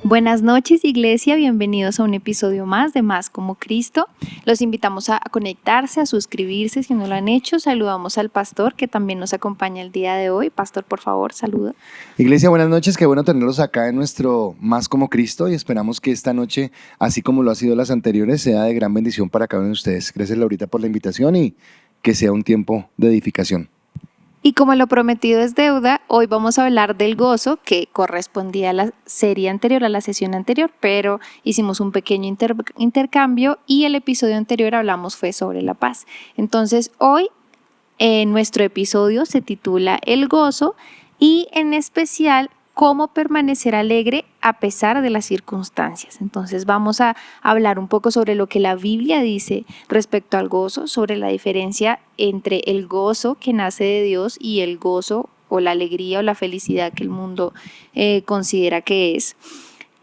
Buenas noches, iglesia, bienvenidos a un episodio más de Más como Cristo. Los invitamos a conectarse, a suscribirse si no lo han hecho. Saludamos al pastor que también nos acompaña el día de hoy. Pastor, por favor, saluda. Iglesia, buenas noches, qué bueno tenerlos acá en nuestro Más como Cristo y esperamos que esta noche, así como lo ha sido las anteriores, sea de gran bendición para cada uno de ustedes. Gracias, Laurita, por la invitación y que sea un tiempo de edificación. Y como lo prometido es deuda, hoy vamos a hablar del gozo que correspondía a la serie anterior, a la sesión anterior, pero hicimos un pequeño intercambio y el episodio anterior hablamos fue sobre la paz. Entonces hoy nuestro episodio se titula El gozo y en especial cómo permanecer alegre a pesar de las circunstancias. Entonces vamos a hablar un poco sobre lo que la Biblia dice respecto al gozo, sobre la diferencia entre el gozo que nace de Dios y el gozo o la alegría o la felicidad que el mundo considera que es.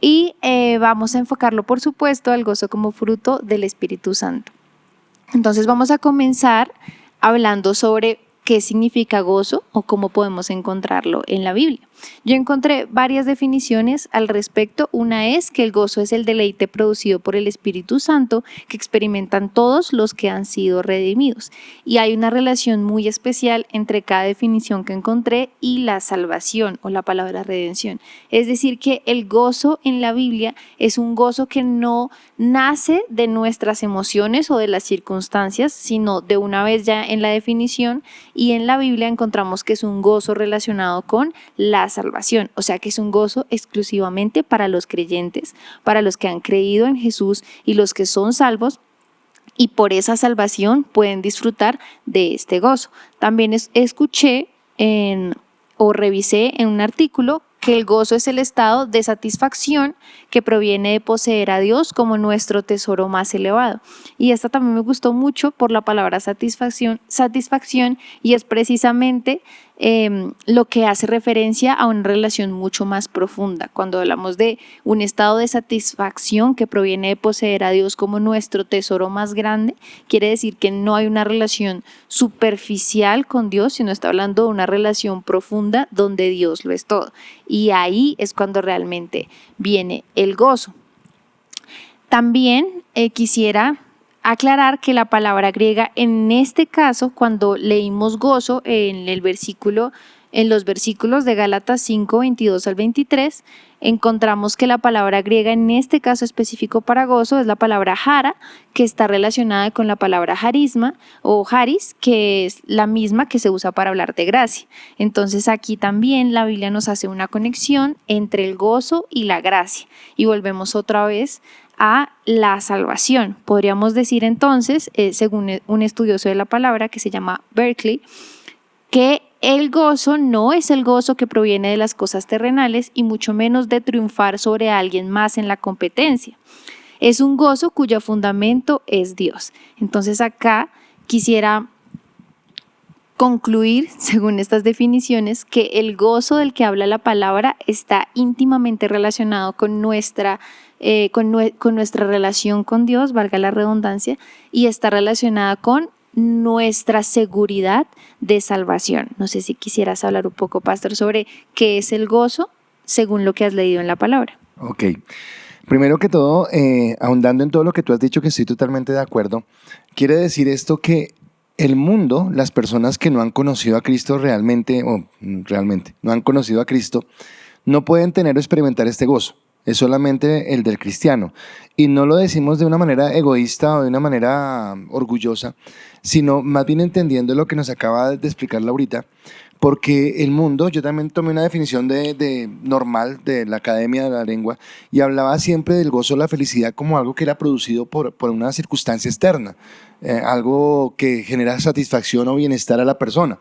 Y vamos a enfocarlo, por supuesto, al gozo como fruto del Espíritu Santo. Entonces vamos a comenzar hablando sobre qué significa gozo o cómo podemos encontrarlo en la Biblia. Yo encontré varias definiciones al respecto. Una es que el gozo es el deleite producido por el Espíritu Santo que experimentan todos los que han sido redimidos. Y hay una relación muy especial entre cada definición que encontré y la salvación o la palabra redención. Es decir, que el gozo en la Biblia es un gozo que no nace de nuestras emociones o de las circunstancias, sino de una vez ya en la definición, y en la Biblia encontramos que es un gozo relacionado con la salvación, o sea que es un gozo exclusivamente para los creyentes, para los que han creído en Jesús y los que son salvos, y por esa salvación pueden disfrutar de este gozo. También escuché o revisé en un artículo que el gozo es el estado de satisfacción que proviene de poseer a Dios como nuestro tesoro más elevado. Y esta también me gustó mucho por la palabra satisfacción, y es precisamente lo que hace referencia a una relación mucho más profunda. Cuando hablamos de un estado de satisfacción que proviene de poseer a Dios como nuestro tesoro más grande, quiere decir que no hay una relación superficial con Dios, sino está hablando de una relación profunda donde Dios lo es todo. Y ahí es cuando realmente viene el gozo. También quisiera aclarar que la palabra griega en este caso, cuando leímos gozo en los versículos de Gálatas 5, 22 al 23, encontramos que la palabra griega en este caso específico para gozo es la palabra jara, que está relacionada con la palabra harisma o haris, que es la misma que se usa para hablar de gracia. Entonces aquí también la Biblia nos hace una conexión entre el gozo y la gracia. Y volvemos otra vez a la salvación. Podríamos decir entonces, según un estudioso de la palabra que se llama Berkeley, que el gozo no es el gozo que proviene de las cosas terrenales y mucho menos de triunfar sobre alguien más en la competencia. Es un gozo cuyo fundamento es Dios. Entonces acá quisiera concluir, según estas definiciones, que el gozo del que habla la palabra está íntimamente relacionado con nuestra relación con Dios, valga la redundancia, y está relacionada con nuestra seguridad de salvación. No sé si quisieras hablar un poco, pastor, sobre qué es el gozo según lo que has leído en la palabra. Ok. Primero que todo, ahondando en todo lo que tú has dicho, que estoy totalmente de acuerdo, quiere decir esto que el mundo, las personas que no han conocido a Cristo realmente no han conocido a Cristo, no pueden tener o experimentar este gozo. Es solamente el del cristiano. Y no lo decimos de una manera egoísta o de una manera orgullosa, sino más bien entendiendo lo que nos acaba de explicar Laurita, porque el mundo, yo también tomé una definición de normal de la Academia de la Lengua y hablaba siempre del gozo, la felicidad como algo que era producido por una circunstancia externa, algo que genera satisfacción o bienestar a la persona.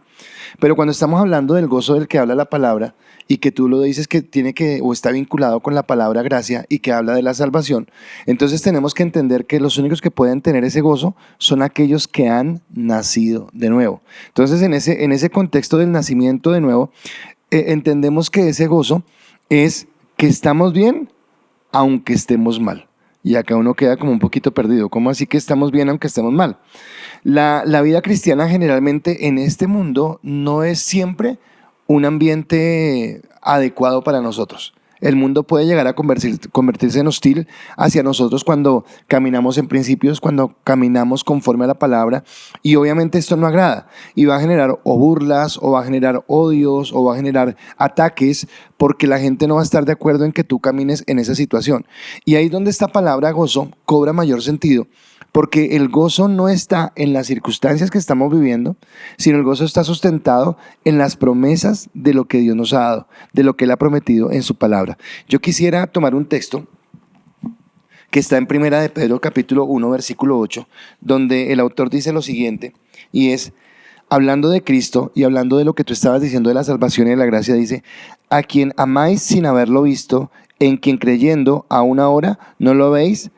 Pero cuando estamos hablando del gozo del que habla la palabra y que tú lo dices que tiene que o está vinculado con la palabra gracia y que habla de la salvación, entonces tenemos que entender que los únicos que pueden tener ese gozo son aquellos que han nacido de nuevo. Entonces en ese contexto del nacimiento de nuevo, entendemos que ese gozo es que estamos bien aunque estemos mal. Y acá uno queda como un poquito perdido. ¿Cómo así que estamos bien aunque estemos mal? La vida cristiana generalmente en este mundo no es siempre un ambiente adecuado para nosotros. El mundo puede llegar a convertirse en hostil hacia nosotros cuando caminamos en principios, cuando caminamos conforme a la palabra, y obviamente esto no agrada y va a generar o burlas, o va a generar odios, o va a generar ataques, porque la gente no va a estar de acuerdo en que tú camines en esa situación. Y ahí es donde esta palabra gozo cobra mayor sentido, porque el gozo no está en las circunstancias que estamos viviendo, sino el gozo está sustentado en las promesas de lo que Dios nos ha dado, de lo que Él ha prometido en su palabra. Yo quisiera tomar un texto que está en Primera de Pedro, capítulo 1, versículo 8, donde el autor dice lo siguiente, y es, hablando de Cristo y hablando de lo que tú estabas diciendo de la salvación y de la gracia, dice, a quien amáis sin haberlo visto, en quien creyendo aún ahora no lo veis,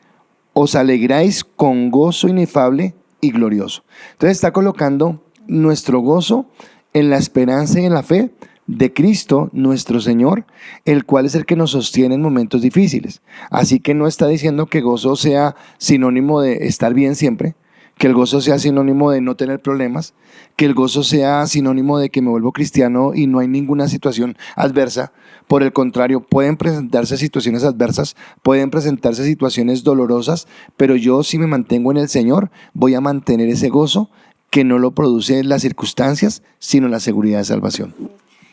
os alegráis con gozo inefable y glorioso. Entonces está colocando nuestro gozo en la esperanza y en la fe de Cristo nuestro Señor, el cual es el que nos sostiene en momentos difíciles. Así que no está diciendo que gozo sea sinónimo de estar bien siempre, que el gozo sea sinónimo de no tener problemas, que el gozo sea sinónimo de que me vuelvo cristiano y no hay ninguna situación adversa. Por el contrario, pueden presentarse situaciones adversas, pueden presentarse situaciones dolorosas, pero yo, si me mantengo en el Señor, voy a mantener ese gozo que no lo produce las circunstancias, sino la seguridad de salvación.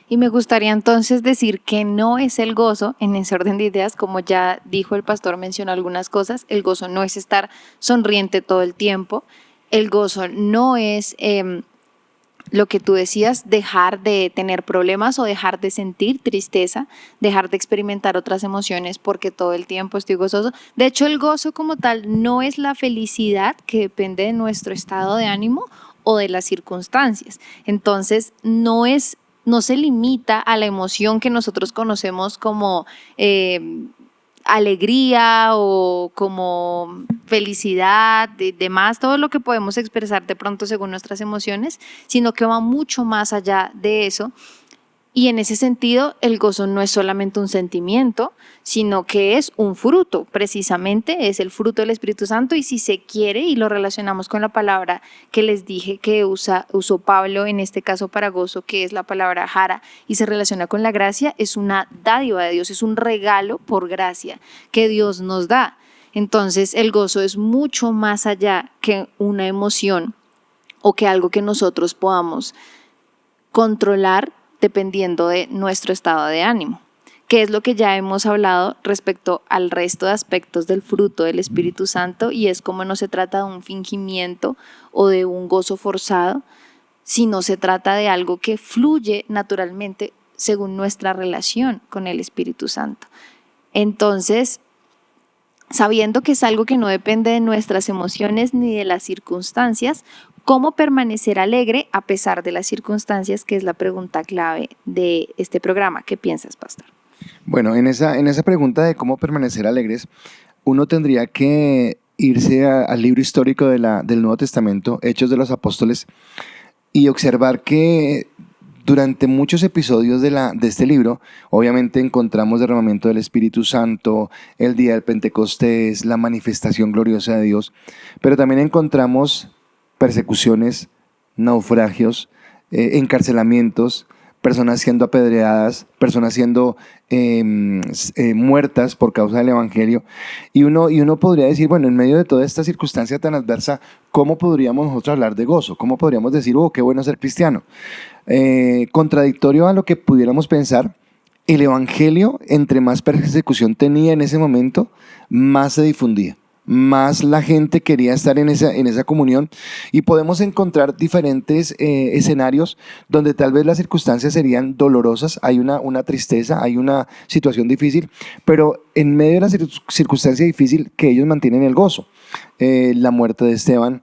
Y me gustaría entonces decir que no es el gozo, en ese orden de ideas, como ya dijo el pastor, mencionó algunas cosas, el gozo no es estar sonriente todo el tiempo, el gozo no es lo que tú decías, dejar de tener problemas o dejar de sentir tristeza, dejar de experimentar otras emociones porque todo el tiempo estoy gozoso. De hecho, el gozo como tal no es la felicidad que depende de nuestro estado de ánimo o de las circunstancias. Entonces, no se limita a la emoción que nosotros conocemos como alegría o como felicidad, demás, todo lo que podemos expresar de pronto según nuestras emociones, sino que va mucho más allá de eso. Y en ese sentido, el gozo no es solamente un sentimiento, sino que es un fruto, precisamente es el fruto del Espíritu Santo. Y si se quiere, y lo relacionamos con la palabra que les dije que usó Pablo en este caso para gozo, que es la palabra jara, y se relaciona con la gracia, es una dádiva de Dios, es un regalo por gracia que Dios nos da. Entonces, el gozo es mucho más allá que una emoción o que algo que nosotros podamos controlar dependiendo de nuestro estado de ánimo, que es lo que ya hemos hablado respecto al resto de aspectos del fruto del Espíritu Santo, y es como no se trata de un fingimiento o de un gozo forzado, sino se trata de algo que fluye naturalmente según nuestra relación con el Espíritu Santo. Entonces, sabiendo que es algo que no depende de nuestras emociones ni de las circunstancias, ¿cómo permanecer alegre a pesar de las circunstancias? Que es la pregunta clave de este programa. ¿Qué piensas, pastor? Bueno, en esa pregunta de cómo permanecer alegres, uno tendría que irse al libro histórico del Nuevo Testamento, Hechos de los Apóstoles, y observar que durante muchos episodios de este libro, obviamente encontramos derramamiento del Espíritu Santo, el día del Pentecostés, la manifestación gloriosa de Dios, pero también encontramos persecuciones, naufragios, encarcelamientos, personas siendo apedreadas, personas siendo muertas por causa del Evangelio. Y uno podría decir, bueno, en medio de toda esta circunstancia tan adversa, ¿cómo podríamos nosotros hablar de gozo? ¿Cómo podríamos decir, qué bueno ser cristiano? Contradictorio a lo que pudiéramos pensar, el Evangelio, entre más persecución tenía en ese momento, más se difundía, más la gente quería estar en esa comunión, y podemos encontrar diferentes escenarios donde tal vez las circunstancias serían dolorosas, hay una tristeza, hay una situación difícil, pero en medio de la circunstancia difícil que ellos mantienen el gozo. La muerte de Esteban,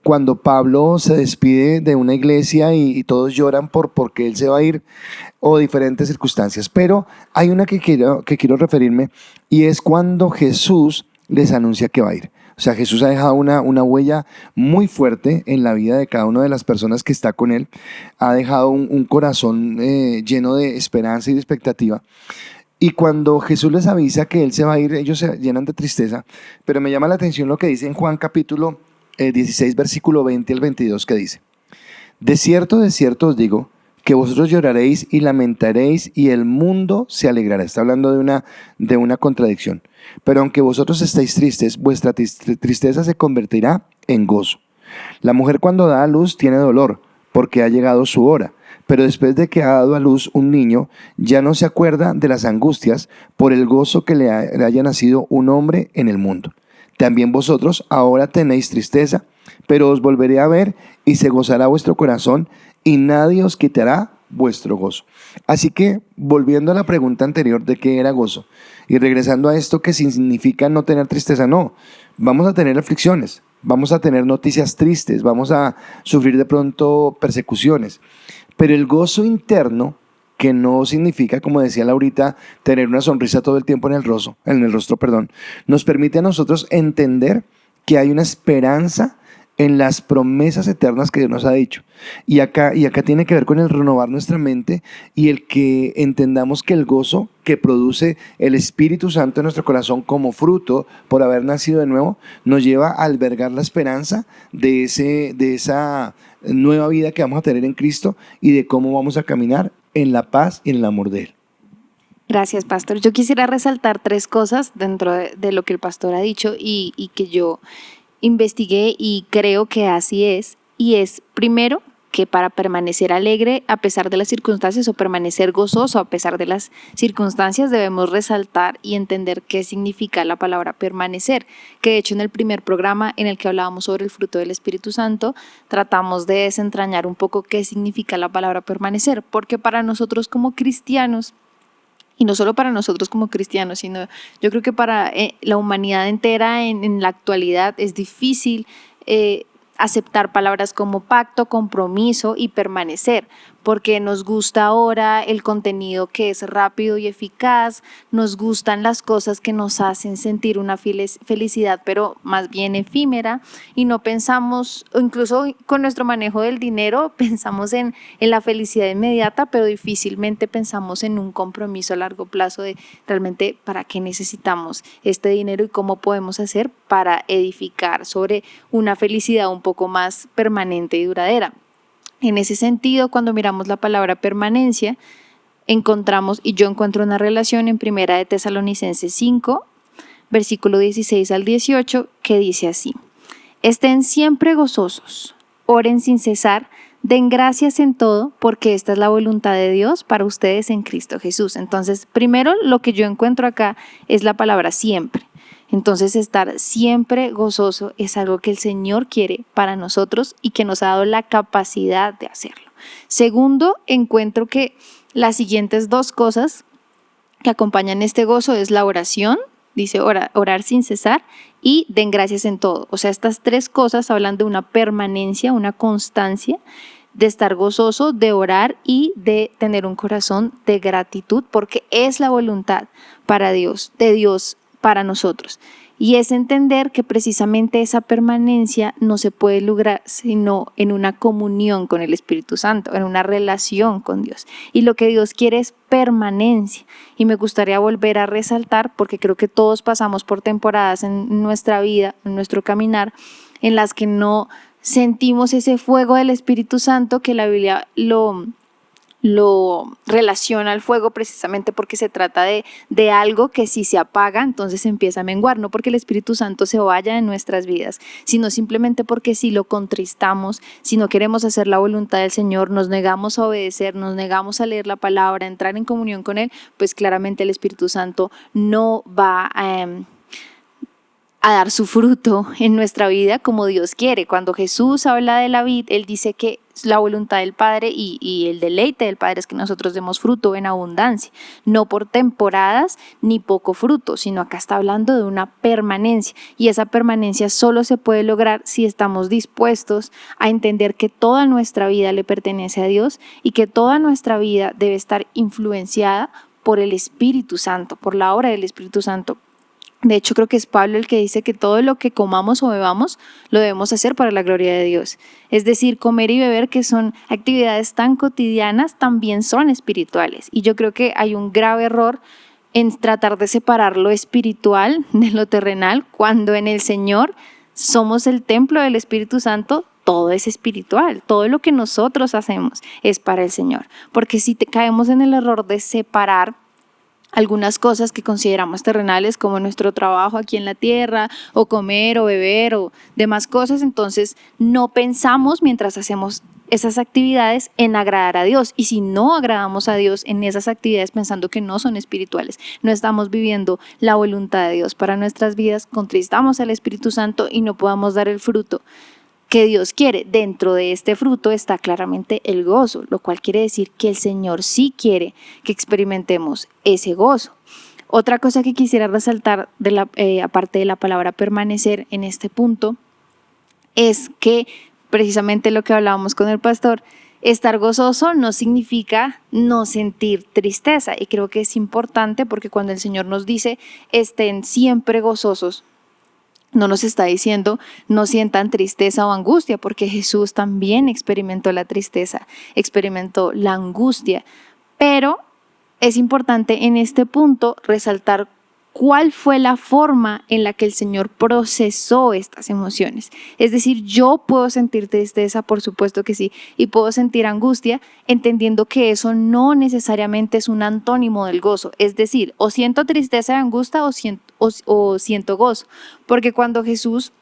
cuando Pablo se despide de una iglesia y todos lloran porque él se va a ir, o diferentes circunstancias, pero hay una que quiero referirme, y es cuando Jesús les anuncia que va a ir. O sea, Jesús ha dejado una huella muy fuerte en la vida de cada una de las personas que está con él, ha dejado un corazón lleno de esperanza y de expectativa. Y cuando Jesús les avisa que él se va a ir, ellos se llenan de tristeza, pero me llama la atención lo que dice en Juan capítulo 16, versículo 20 al 22, que dice: de cierto os digo, que vosotros lloraréis y lamentaréis y el mundo se alegrará. Está hablando de una contradicción. Pero aunque vosotros estéis tristes, vuestra tristeza se convertirá en gozo. La mujer cuando da a luz tiene dolor, porque ha llegado su hora. Pero después de que ha dado a luz un niño, ya no se acuerda de las angustias por el gozo que le haya nacido un hombre en el mundo. También vosotros ahora tenéis tristeza, pero os volveré a ver y se gozará vuestro corazón y nadie os quitará vuestro gozo. Así que, volviendo a la pregunta anterior de qué era gozo, y regresando a esto que significa no tener tristeza, no, vamos a tener aflicciones, vamos a tener noticias tristes, vamos a sufrir de pronto persecuciones, pero el gozo interno, que no significa, como decía Laurita, tener una sonrisa todo el tiempo en el rostro, nos permite a nosotros entender que hay una esperanza en las promesas eternas que Dios nos ha dicho. Y acá tiene que ver con el renovar nuestra mente y el que entendamos que el gozo que produce el Espíritu Santo en nuestro corazón como fruto por haber nacido de nuevo, nos lleva a albergar la esperanza de esa nueva vida que vamos a tener en Cristo y de cómo vamos a caminar en la paz y en el amor de Él. Gracias, pastor. Yo quisiera resaltar 3 cosas dentro de lo que el pastor ha dicho y que yo investigué y creo que así es. Y es, primero, que para permanecer alegre a pesar de las circunstancias o permanecer gozoso a pesar de las circunstancias debemos resaltar y entender qué significa la palabra permanecer, que de hecho en el primer programa en el que hablábamos sobre el fruto del Espíritu Santo tratamos de desentrañar un poco qué significa la palabra permanecer, porque para nosotros como cristianos, y no solo para nosotros como cristianos, sino yo creo que para la humanidad entera en la actualidad es difícil aceptar palabras como pacto, compromiso y permanecer, porque nos gusta ahora el contenido que es rápido y eficaz, nos gustan las cosas que nos hacen sentir una felicidad, pero más bien efímera, y no pensamos, o incluso con nuestro manejo del dinero, pensamos en la felicidad inmediata, pero difícilmente pensamos en un compromiso a largo plazo de realmente para qué necesitamos este dinero y cómo podemos hacer para edificar sobre una felicidad un poco más permanente y duradera. En ese sentido, cuando miramos la palabra permanencia, encontramos, y yo encuentro una relación en Primera de Tesalonicenses 5, versículo 16 al 18, que dice así: estén siempre gozosos, oren sin cesar, den gracias en todo, porque esta es la voluntad de Dios para ustedes en Cristo Jesús. Entonces, primero lo que yo encuentro acá es la palabra siempre. Entonces, estar siempre gozoso es algo que el Señor quiere para nosotros y que nos ha dado la capacidad de hacerlo. Segundo, encuentro que las siguientes 2 cosas que acompañan este gozo es la oración, dice orar sin cesar, y den gracias en todo. O sea, estas 3 cosas hablan de una permanencia, una constancia, de estar gozoso, de orar y de tener un corazón de gratitud, porque es la voluntad para Dios, de Dios para nosotros. Y es entender que precisamente esa permanencia no se puede lograr sino en una comunión con el Espíritu Santo, en una relación con Dios. Y lo que Dios quiere es permanencia. Y me gustaría volver a resaltar, porque creo que todos pasamos por temporadas en nuestra vida, en nuestro caminar, en las que no sentimos ese fuego del Espíritu Santo, que la Biblia lo relaciona al fuego precisamente porque se trata de algo que si se apaga entonces empieza a menguar, no porque el Espíritu Santo se vaya en nuestras vidas, sino simplemente porque si lo contristamos, si no queremos hacer la voluntad del Señor, nos negamos a obedecer, nos negamos a leer la palabra, a entrar en comunión con Él, pues claramente el Espíritu Santo no va a dar su fruto en nuestra vida como Dios quiere. Cuando Jesús habla de la vid, Él dice que la voluntad del Padre y el deleite del Padre es que nosotros demos fruto en abundancia, no por temporadas ni poco fruto, sino acá está hablando de una permanencia, y esa permanencia solo se puede lograr si estamos dispuestos a entender que toda nuestra vida le pertenece a Dios y que toda nuestra vida debe estar influenciada por el Espíritu Santo, por la obra del Espíritu Santo. De hecho, creo que es Pablo el que dice que todo lo que comamos o bebamos lo debemos hacer para la gloria de Dios. Es decir, comer y beber, que son actividades tan cotidianas, también son espirituales. Y yo creo que hay un grave error en tratar de separar lo espiritual de lo terrenal, cuando en el Señor somos el templo del Espíritu Santo. todo es espiritual, todo lo que nosotros hacemos es para el Señor. Porque si caemos en el error de separar algunas cosas que consideramos terrenales, como nuestro trabajo aquí en la tierra, o comer o beber o demás cosas, entonces no pensamos mientras hacemos esas actividades en agradar a Dios. Y si no agradamos a Dios en esas actividades pensando que no son espirituales, no estamos viviendo la voluntad de Dios para nuestras vidas, contristamos al Espíritu Santo y no podamos dar el fruto que Dios quiere. Dentro de este fruto está claramente el gozo, lo cual quiere decir que el Señor sí quiere que experimentemos ese gozo. Otra cosa que quisiera resaltar, aparte de la palabra permanecer en este punto, es que precisamente lo que hablábamos con el pastor, estar gozoso no significa no sentir tristeza. Y creo que es importante porque cuando el Señor nos dice estén siempre gozosos, no nos está diciendo no sientan tristeza o angustia, porque Jesús también experimentó la tristeza, experimentó la angustia. Pero es importante en este punto resaltar cuál fue la forma en la que el Señor procesó estas emociones. Es decir, yo puedo sentir tristeza, por supuesto que sí, y puedo sentir angustia, entendiendo que eso no necesariamente es un antónimo del gozo. Es decir, o siento tristeza y angustia o siento gozo. Porque cuando Jesús,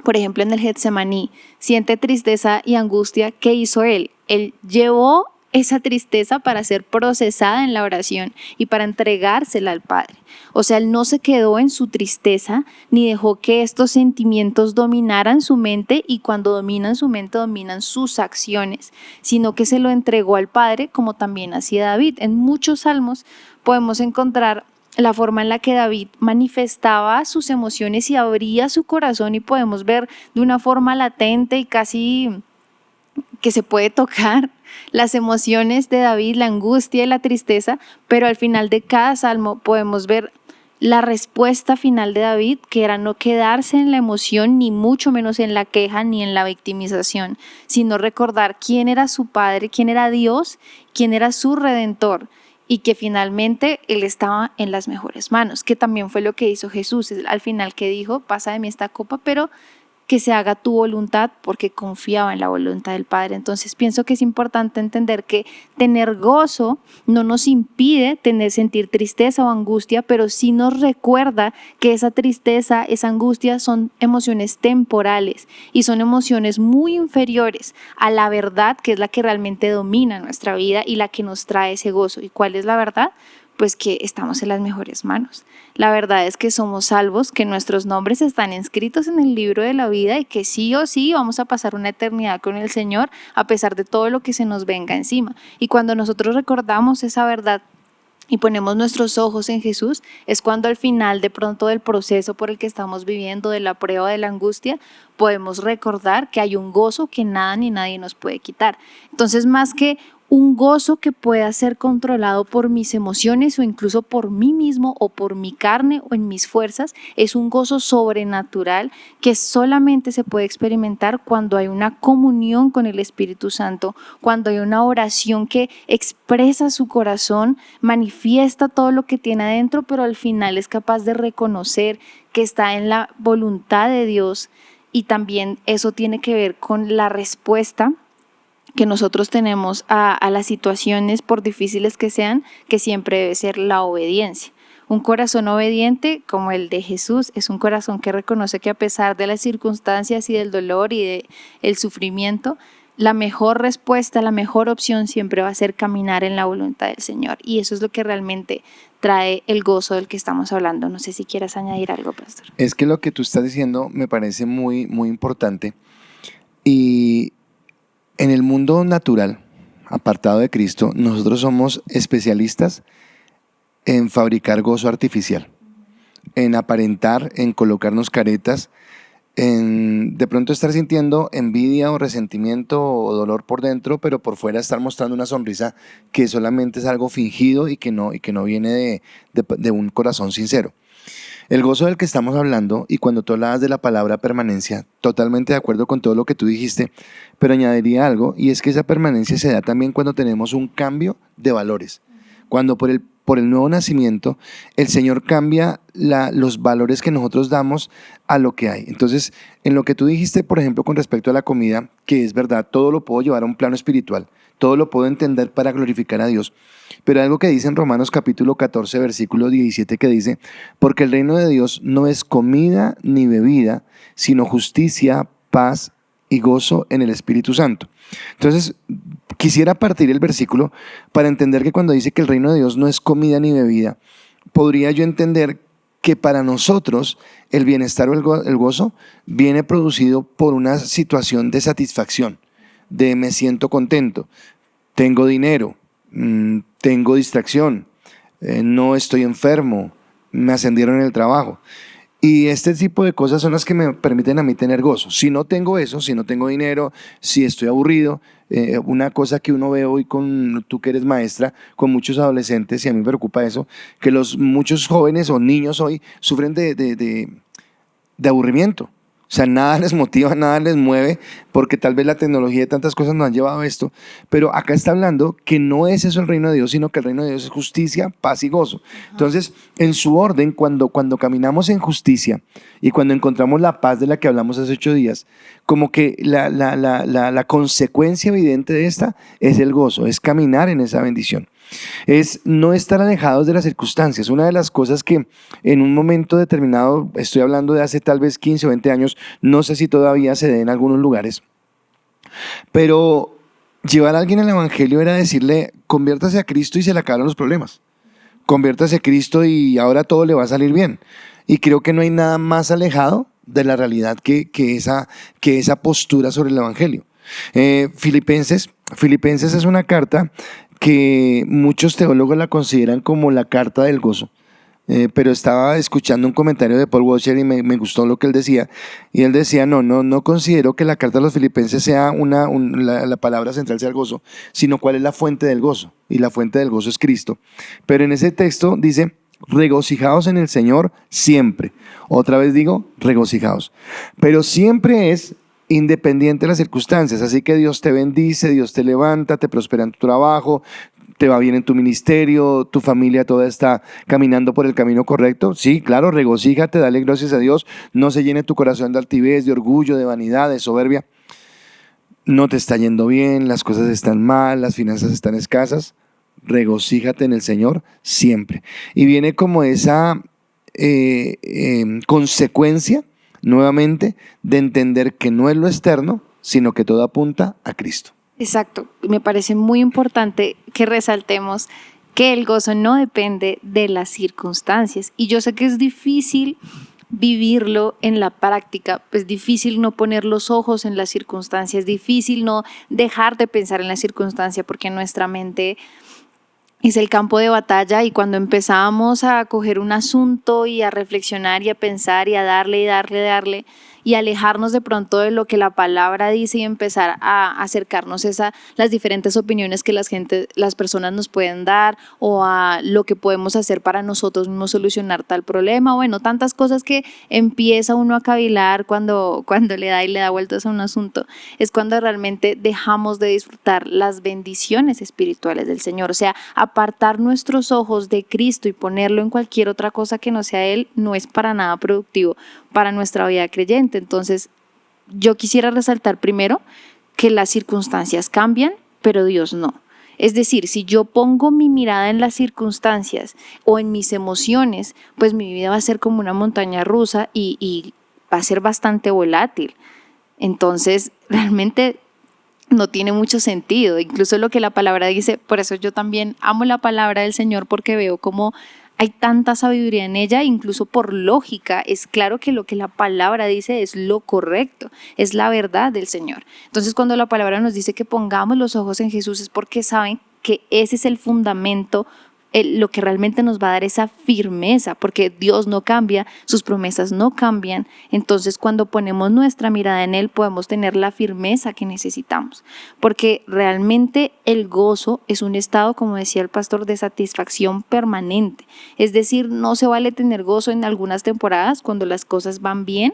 por ejemplo en el Getsemaní, siente tristeza y angustia, ¿qué hizo Él? Él llevó esa tristeza para ser procesada en la oración y para entregársela al Padre. O sea, Él no se quedó en su tristeza ni dejó que estos sentimientos dominaran su mente, y cuando dominan su mente dominan sus acciones, sino que se lo entregó al Padre, como también hacía David. En muchos salmos podemos encontrar la forma en la que David manifestaba sus emociones y abría su corazón, y podemos ver de una forma latente y casi que se puede tocar las emociones de David, la angustia y la tristeza, pero al final de cada salmo podemos ver la respuesta final de David, que era no quedarse en la emoción, ni mucho menos en la queja ni en la victimización, sino recordar quién era su Padre, quién era Dios, quién era su Redentor, y que finalmente Él estaba en las mejores manos, que también fue lo que hizo Jesús al final, que dijo, pasa de mí esta copa, pero que se haga tu voluntad, porque confiaba en la voluntad del Padre. Entonces pienso que es importante entender que tener gozo no nos impide sentir tristeza o angustia, pero sí nos recuerda que esa tristeza, esa angustia son emociones temporales y son emociones muy inferiores a la verdad, que es la que realmente domina nuestra vida y la que nos trae ese gozo. ¿Y cuál es la verdad? Pues que estamos en las mejores manos. La verdad es que somos salvos, que nuestros nombres están inscritos en el libro de la vida y que sí o sí vamos a pasar una eternidad con el Señor a pesar de todo lo que se nos venga encima. Y cuando nosotros recordamos esa verdad y ponemos nuestros ojos en Jesús, es cuando al final de pronto del proceso por el que estamos viviendo, de la prueba, de la angustia, podemos recordar que hay un gozo que nada ni nadie nos puede quitar. Entonces, más que un gozo que pueda ser controlado por mis emociones o incluso por mí mismo o por mi carne o en mis fuerzas, es un gozo sobrenatural que solamente se puede experimentar cuando hay una comunión con el Espíritu Santo, cuando hay una oración que expresa su corazón, manifiesta todo lo que tiene adentro, pero al final es capaz de reconocer que está en la voluntad de Dios. Y también eso tiene que ver con la respuesta que nosotros tenemos a las situaciones, por difíciles que sean, que siempre debe ser la obediencia. Un corazón obediente como el de Jesús es un corazón que reconoce que a pesar de las circunstancias y del dolor y del sufrimiento, la mejor respuesta, la mejor opción siempre va a ser caminar en la voluntad del Señor. Y eso es lo que realmente trae el gozo del que estamos hablando. No sé si quieras añadir algo, pastor. Es que lo que tú estás diciendo me parece muy, muy importante. Y en el mundo natural, apartado de Cristo, nosotros somos especialistas en fabricar gozo artificial, en aparentar, en colocarnos caretas, en de pronto estar sintiendo envidia o resentimiento o dolor por dentro, pero por fuera estar mostrando una sonrisa que solamente es algo fingido y que no viene de un corazón sincero. El gozo del que estamos hablando, y cuando tú hablabas de la palabra permanencia, totalmente de acuerdo con todo lo que tú dijiste, pero añadiría algo, y es que esa permanencia se da también cuando tenemos un cambio de valores. Cuando por por el nuevo nacimiento, el Señor cambia los valores que nosotros damos a lo que hay. Entonces, en lo que tú dijiste, por ejemplo, con respecto a la comida, que es verdad, todo lo puedo llevar a un plano espiritual, todo lo puedo entender para glorificar a Dios. Pero algo que dice en Romanos capítulo 14, versículo 17, que dice, porque el reino de Dios no es comida ni bebida, sino justicia, paz y gozo en el Espíritu Santo. Entonces, quisiera partir el versículo para entender que cuando dice que el reino de Dios no es comida ni bebida, podría yo entender que para nosotros el bienestar o el gozo viene producido por una situación de satisfacción, de me siento contento, tengo dinero, tengo distracción, no estoy enfermo, me ascendieron en el trabajo. Y este tipo de cosas son las que me permiten a mí tener gozo. Si no tengo eso, si no tengo dinero, si estoy aburrido, una cosa que uno ve hoy tú que eres maestra, con muchos adolescentes, y a mí me preocupa eso, que muchos jóvenes o niños hoy sufren de aburrimiento. O sea, nada les motiva, nada les mueve, porque tal vez la tecnología y tantas cosas nos han llevado a esto. Pero acá está hablando que no es eso el reino de Dios, sino que el reino de Dios es justicia, paz y gozo. Entonces, en su orden, cuando caminamos en justicia y cuando encontramos la paz de la que hablamos hace 8 días, como que la consecuencia evidente de esta es el gozo, es caminar en esa bendición. Es no estar alejados de las circunstancias. Una de las cosas que en un momento determinado, estoy hablando de hace tal vez 15 o 20 años, no sé si todavía se dé en algunos lugares, pero llevar a alguien al evangelio era decirle, conviértase a Cristo y se le acaban los problemas. Conviértase a Cristo y ahora todo le va a salir bien. Y creo que no hay nada más alejado de la realidad que esa postura sobre el evangelio. Filipenses es una carta que muchos teólogos la consideran como la carta del gozo. Pero estaba escuchando un comentario de Paul Washer y me gustó lo que él decía. Y él decía, no considero que la carta de los Filipenses sea la palabra central sea el gozo, sino cuál es la fuente del gozo. Y la fuente del gozo es Cristo. Pero en ese texto dice, regocijaos en el Señor siempre. Otra vez digo, regocijaos. Pero siempre es independiente de las circunstancias, así que Dios te bendice, Dios te levanta, te prospera en tu trabajo, te va bien en tu ministerio, tu familia toda está caminando por el camino correcto. Sí, claro, regocíjate, dale gracias a Dios, no se llene tu corazón de altivez, de orgullo, de vanidad, de soberbia. No te está yendo bien, las cosas están mal, las finanzas están escasas, regocíjate en el Señor siempre. Y viene como esa consecuencia nuevamente de entender que no es lo externo, sino que todo apunta a Cristo. Exacto, me parece muy importante que resaltemos que el gozo no depende de las circunstancias, y yo sé que es difícil vivirlo en la práctica, es difícil no poner los ojos en las circunstancias, es difícil no dejar de pensar en la circunstancia porque nuestra mente es el campo de batalla, y cuando empezamos a coger un asunto y a reflexionar y a pensar y a darle y alejarnos de pronto de lo que la palabra dice y empezar a acercarnos a las diferentes opiniones que las personas nos pueden dar, o a lo que podemos hacer para nosotros mismos solucionar tal problema, bueno, tantas cosas que empieza uno a cavilar cuando le da vueltas a un asunto, es cuando realmente dejamos de disfrutar las bendiciones espirituales del Señor. O sea, apartar nuestros ojos de Cristo y ponerlo en cualquier otra cosa que no sea Él no es para nada productivo para nuestra vida creyente. Entonces, yo quisiera resaltar primero que las circunstancias cambian, pero Dios no. Es decir, si yo pongo mi mirada en las circunstancias o en mis emociones, pues mi vida va a ser como una montaña rusa y va a ser bastante volátil. Entonces, realmente no tiene mucho sentido. Incluso lo que la palabra dice, por eso yo también amo la palabra del Señor, porque veo cómo hay tanta sabiduría en ella, incluso por lógica. Es claro que lo que la palabra dice es lo correcto, es la verdad del Señor. Entonces, cuando la palabra nos dice que pongamos los ojos en Jesús, es porque saben que ese es el fundamento, lo que realmente nos va a dar esa firmeza, porque Dios no cambia, sus promesas no cambian. Entonces, cuando ponemos nuestra mirada en Él, podemos tener la firmeza que necesitamos, porque realmente el gozo es un estado, como decía el pastor, de satisfacción permanente. Es decir, no se vale tener gozo en algunas temporadas cuando las cosas van bien,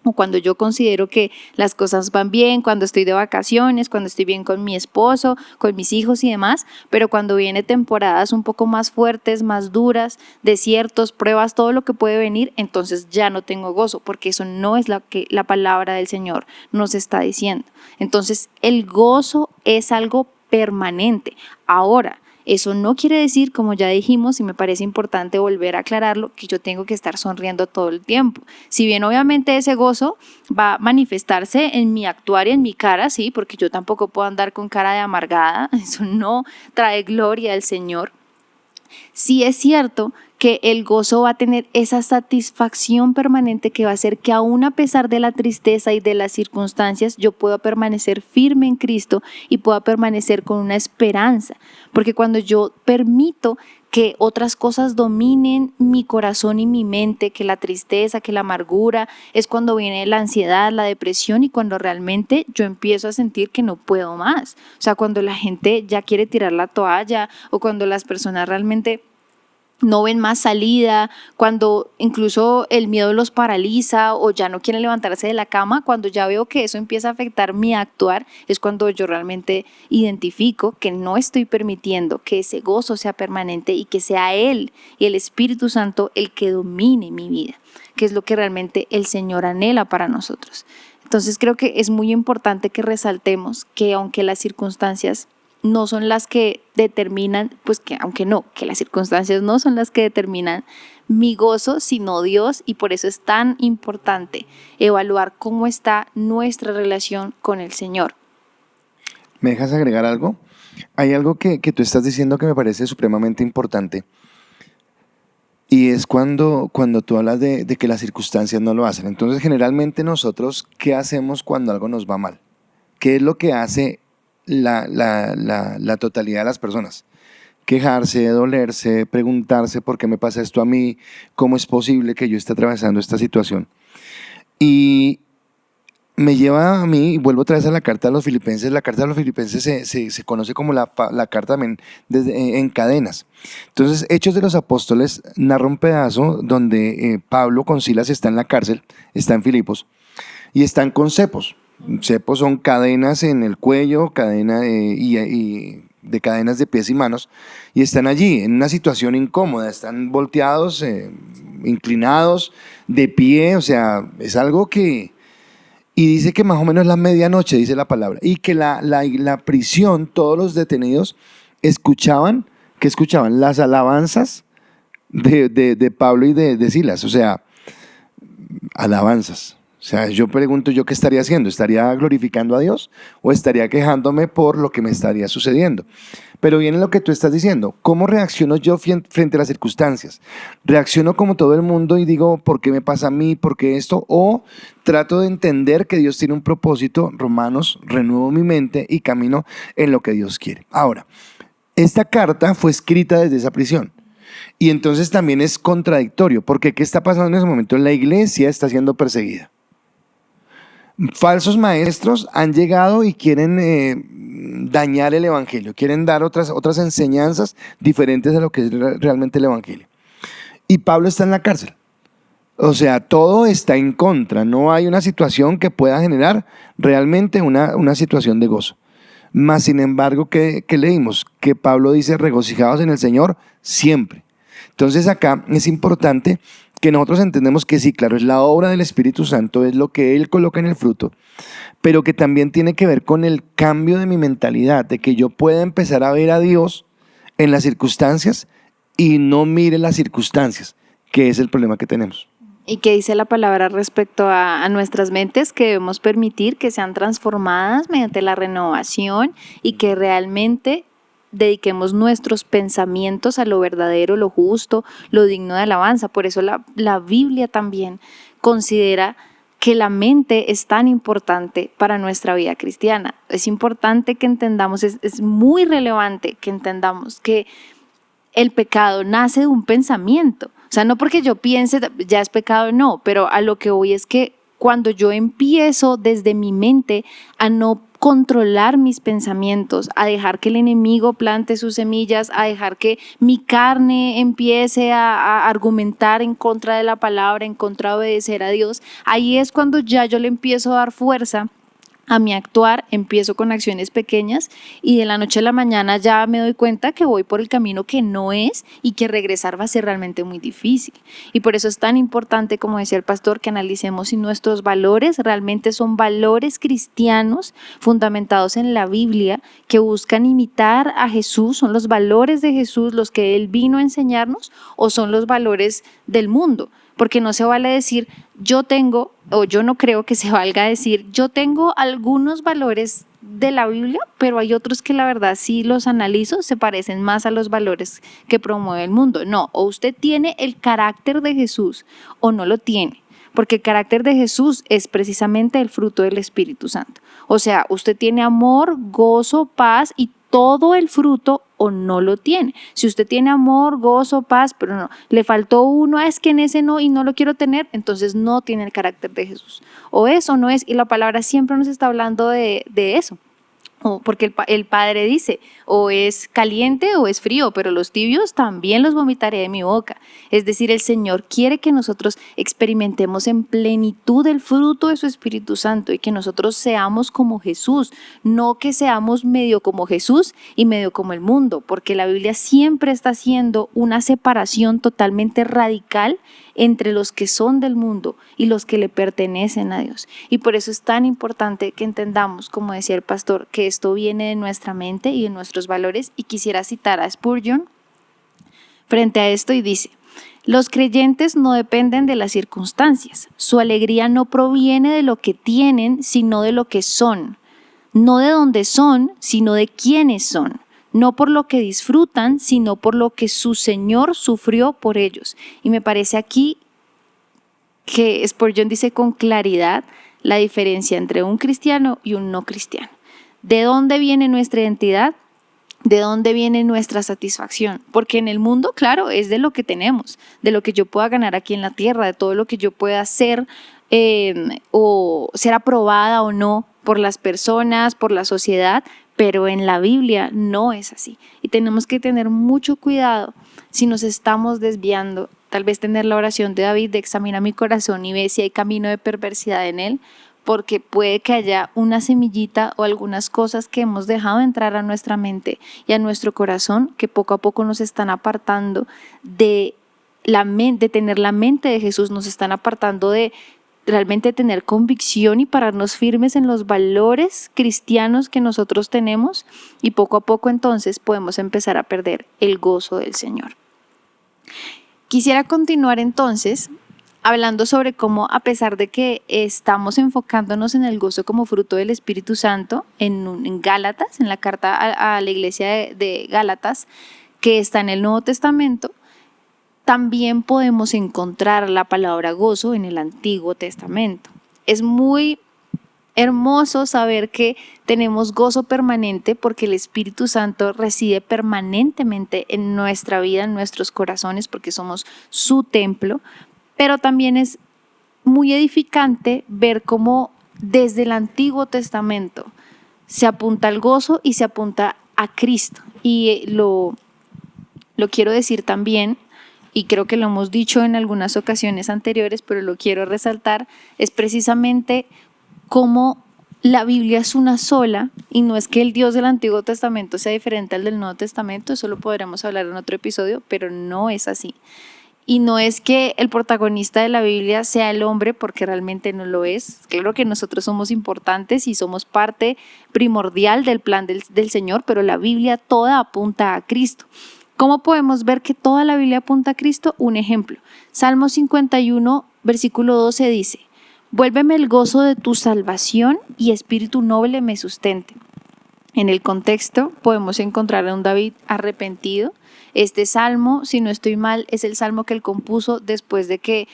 o cuando yo considero que las cosas van bien, cuando estoy de vacaciones, cuando estoy bien con mi esposo, con mis hijos y demás, pero cuando viene temporadas un poco más fuertes, más duras, desiertos, pruebas, todo lo que puede venir, entonces ya no tengo gozo, porque eso no es lo que la palabra del Señor nos está diciendo. Entonces el gozo es algo permanente. Ahora, eso no quiere decir, como ya dijimos, y me parece importante volver a aclararlo, que yo tengo que estar sonriendo todo el tiempo. Si bien obviamente ese gozo va a manifestarse en mi actuar y en mi cara, sí, porque yo tampoco puedo andar con cara de amargada, eso no trae gloria al Señor. Sí es cierto que el gozo va a tener esa satisfacción permanente que va a hacer que aún a pesar de la tristeza y de las circunstancias, yo pueda permanecer firme en Cristo y pueda permanecer con una esperanza. Porque cuando yo permito que otras cosas dominen mi corazón y mi mente, que la tristeza, que la amargura, es cuando viene la ansiedad, la depresión y cuando realmente yo empiezo a sentir que no puedo más. O sea, cuando la gente ya quiere tirar la toalla o cuando las personas realmente no ven más salida, cuando incluso el miedo los paraliza o ya no quieren levantarse de la cama, cuando ya veo que eso empieza a afectar mi actuar, es cuando yo realmente identifico que no estoy permitiendo que ese gozo sea permanente y que sea Él y el Espíritu Santo el que domine mi vida, que es lo que realmente el Señor anhela para nosotros. Entonces creo que es muy importante que resaltemos que aunque las circunstancias no son las que determinan, pues que aunque no, que las circunstancias no son las que determinan mi gozo, sino Dios, y por eso es tan importante evaluar cómo está nuestra relación con el Señor. ¿Me dejas agregar algo? Hay algo que tú estás diciendo que me parece supremamente importante, y es cuando tú hablas de que las circunstancias no lo hacen. Entonces, generalmente nosotros, ¿qué hacemos cuando algo nos va mal? ¿Qué es lo que hace la totalidad de las personas? Quejarse, dolerse, preguntarse por qué me pasa esto a mí, cómo es posible que yo esté atravesando esta situación. Y me lleva a mí, y vuelvo otra vez a la carta de los Filipenses. La carta de los Filipenses se conoce como la carta también en cadenas. Entonces, Hechos de los Apóstoles narra un pedazo donde Pablo con Silas está en la cárcel, está en Filipos, y están con cepos. Cepos son cadenas en el cuello, y de cadenas de pies y manos, y están allí en una situación incómoda, están volteados, inclinados, de pie, o sea, es algo que... Y dice que más o menos la medianoche, dice la palabra, y que la prisión, todos los detenidos escuchaban, ¿qué escuchaban? Las alabanzas de Pablo y de Silas, o sea, alabanzas. O sea, yo pregunto, ¿yo qué estaría haciendo? ¿Estaría glorificando a Dios o estaría quejándome por lo que me estaría sucediendo? Pero viene lo que tú estás diciendo. ¿Cómo reacciono yo frente a las circunstancias? ¿Reacciono como todo el mundo y digo, ¿por qué me pasa a mí? ¿Por qué esto? ¿O trato de entender que Dios tiene un propósito? Romanos, renuevo mi mente y camino en lo que Dios quiere. Ahora, esta carta fue escrita desde esa prisión. Y entonces también es contradictorio, porque ¿qué está pasando en ese momento? La iglesia está siendo perseguida. Falsos maestros han llegado y quieren dañar el evangelio, quieren dar otras enseñanzas diferentes a lo que es realmente el evangelio. Y Pablo está en la cárcel. O sea, todo está en contra. No hay una situación que pueda generar realmente una situación de gozo. Mas, sin embargo, ¿qué leímos? Que Pablo dice, regocijaos en el Señor siempre. Entonces acá es importante que nosotros entendemos que sí, claro, es la obra del Espíritu Santo, es lo que Él coloca en el fruto, pero que también tiene que ver con el cambio de mi mentalidad, de que yo pueda empezar a ver a Dios en las circunstancias y no mire las circunstancias, que es el problema que tenemos. ¿Y qué dice la palabra respecto a nuestras mentes? Que debemos permitir que sean transformadas mediante la renovación y que realmente dediquemos nuestros pensamientos a lo verdadero, lo justo, lo digno de alabanza. Por eso la Biblia también considera que la mente es tan importante para nuestra vida cristiana. Es importante que entendamos, es muy relevante que entendamos que el pecado nace de un pensamiento. O sea, no porque yo piense ya es pecado, no, pero a lo que voy es que cuando yo empiezo desde mi mente a no controlar mis pensamientos, a dejar que el enemigo plante sus semillas, a dejar que mi carne empiece a argumentar en contra de la palabra, en contra de obedecer a Dios, ahí es cuando ya yo le empiezo a dar fuerza a mi actuar. Empiezo con acciones pequeñas y de la noche a la mañana ya me doy cuenta que voy por el camino que no es y que regresar va a ser realmente muy difícil. Y por eso es tan importante, como decía el pastor, que analicemos si nuestros valores realmente son valores cristianos fundamentados en la Biblia, que buscan imitar a Jesús, son los valores de Jesús los que Él vino a enseñarnos, o son los valores del mundo. Porque no se vale decir yo tengo, o yo no creo que se valga decir yo tengo algunos valores de la Biblia, pero hay otros que la verdad si los analizo se parecen más a los valores que promueve el mundo. No, o usted tiene el carácter de Jesús o no lo tiene, porque el carácter de Jesús es precisamente el fruto del Espíritu Santo. O sea, usted tiene amor, gozo, paz y todo el fruto, o no lo tiene. Si usted tiene amor, gozo, paz, pero no, le faltó uno, es que en ese no y no lo quiero tener, entonces no tiene el carácter de Jesús. O eso no es, y la palabra siempre nos está hablando de eso. Porque el Padre dice, o es caliente o es frío, pero los tibios también los vomitaré de mi boca. Es decir, el Señor quiere que nosotros experimentemos en plenitud el fruto de su Espíritu Santo y que nosotros seamos como Jesús, no que seamos medio como Jesús y medio como el mundo, porque la Biblia siempre está haciendo una separación totalmente radical entre los que son del mundo y los que le pertenecen a Dios. Y por eso es tan importante que entendamos, como decía el pastor, que esto viene de nuestra mente y de nuestros valores. Y quisiera citar a Spurgeon frente a esto y dice: los creyentes no dependen de las circunstancias, su alegría no proviene de lo que tienen, sino de lo que son, no de dónde son, sino de quiénes son. No por lo que disfrutan, sino por lo que su Señor sufrió por ellos. Y me parece aquí que Spurgeon dice con claridad la diferencia entre un cristiano y un no cristiano. ¿De dónde viene nuestra identidad? ¿De dónde viene nuestra satisfacción? Porque en el mundo, claro, es de lo que tenemos, de lo que yo pueda ganar aquí en la tierra, de todo lo que yo pueda hacer o ser aprobada o no por las personas, por la sociedad. Pero en la Biblia no es así y tenemos que tener mucho cuidado si nos estamos desviando. Tal vez tener la oración de David de examina mi corazón y ve si hay camino de perversidad en él, porque puede que haya una semillita o algunas cosas que hemos dejado entrar a nuestra mente y a nuestro corazón que poco a poco nos están apartando de tener la mente de Jesús, nos están apartando de realmente tener convicción y pararnos firmes en los valores cristianos que nosotros tenemos, y poco a poco entonces podemos empezar a perder el gozo del Señor. Quisiera continuar entonces hablando sobre cómo, a pesar de que estamos enfocándonos en el gozo como fruto del Espíritu Santo en Gálatas, en la carta a la iglesia de Gálatas, que está en el Nuevo Testamento, también podemos encontrar la palabra gozo en el Antiguo Testamento. Es muy hermoso saber que tenemos gozo permanente porque el Espíritu Santo reside permanentemente en nuestra vida, en nuestros corazones, porque somos su templo, pero también es muy edificante ver cómo desde el Antiguo Testamento se apunta al gozo y se apunta a Cristo. Y lo quiero decir también, y creo que lo hemos dicho en algunas ocasiones anteriores, pero lo quiero resaltar, es precisamente cómo la Biblia es una sola, y no es que el Dios del Antiguo Testamento sea diferente al del Nuevo Testamento, eso lo podremos hablar en otro episodio, pero no es así. Y no es que el protagonista de la Biblia sea el hombre, porque realmente no lo es. Claro que nosotros somos importantes y somos parte primordial del plan del Señor, pero la Biblia toda apunta a Cristo. ¿Cómo podemos ver que toda la Biblia apunta a Cristo? Un ejemplo. Salmo 51, versículo 12 dice: vuélveme el gozo de tu salvación y espíritu noble me sustente. En el contexto podemos encontrar a un David arrepentido. Este salmo, si no estoy mal, es el salmo que él compuso después de que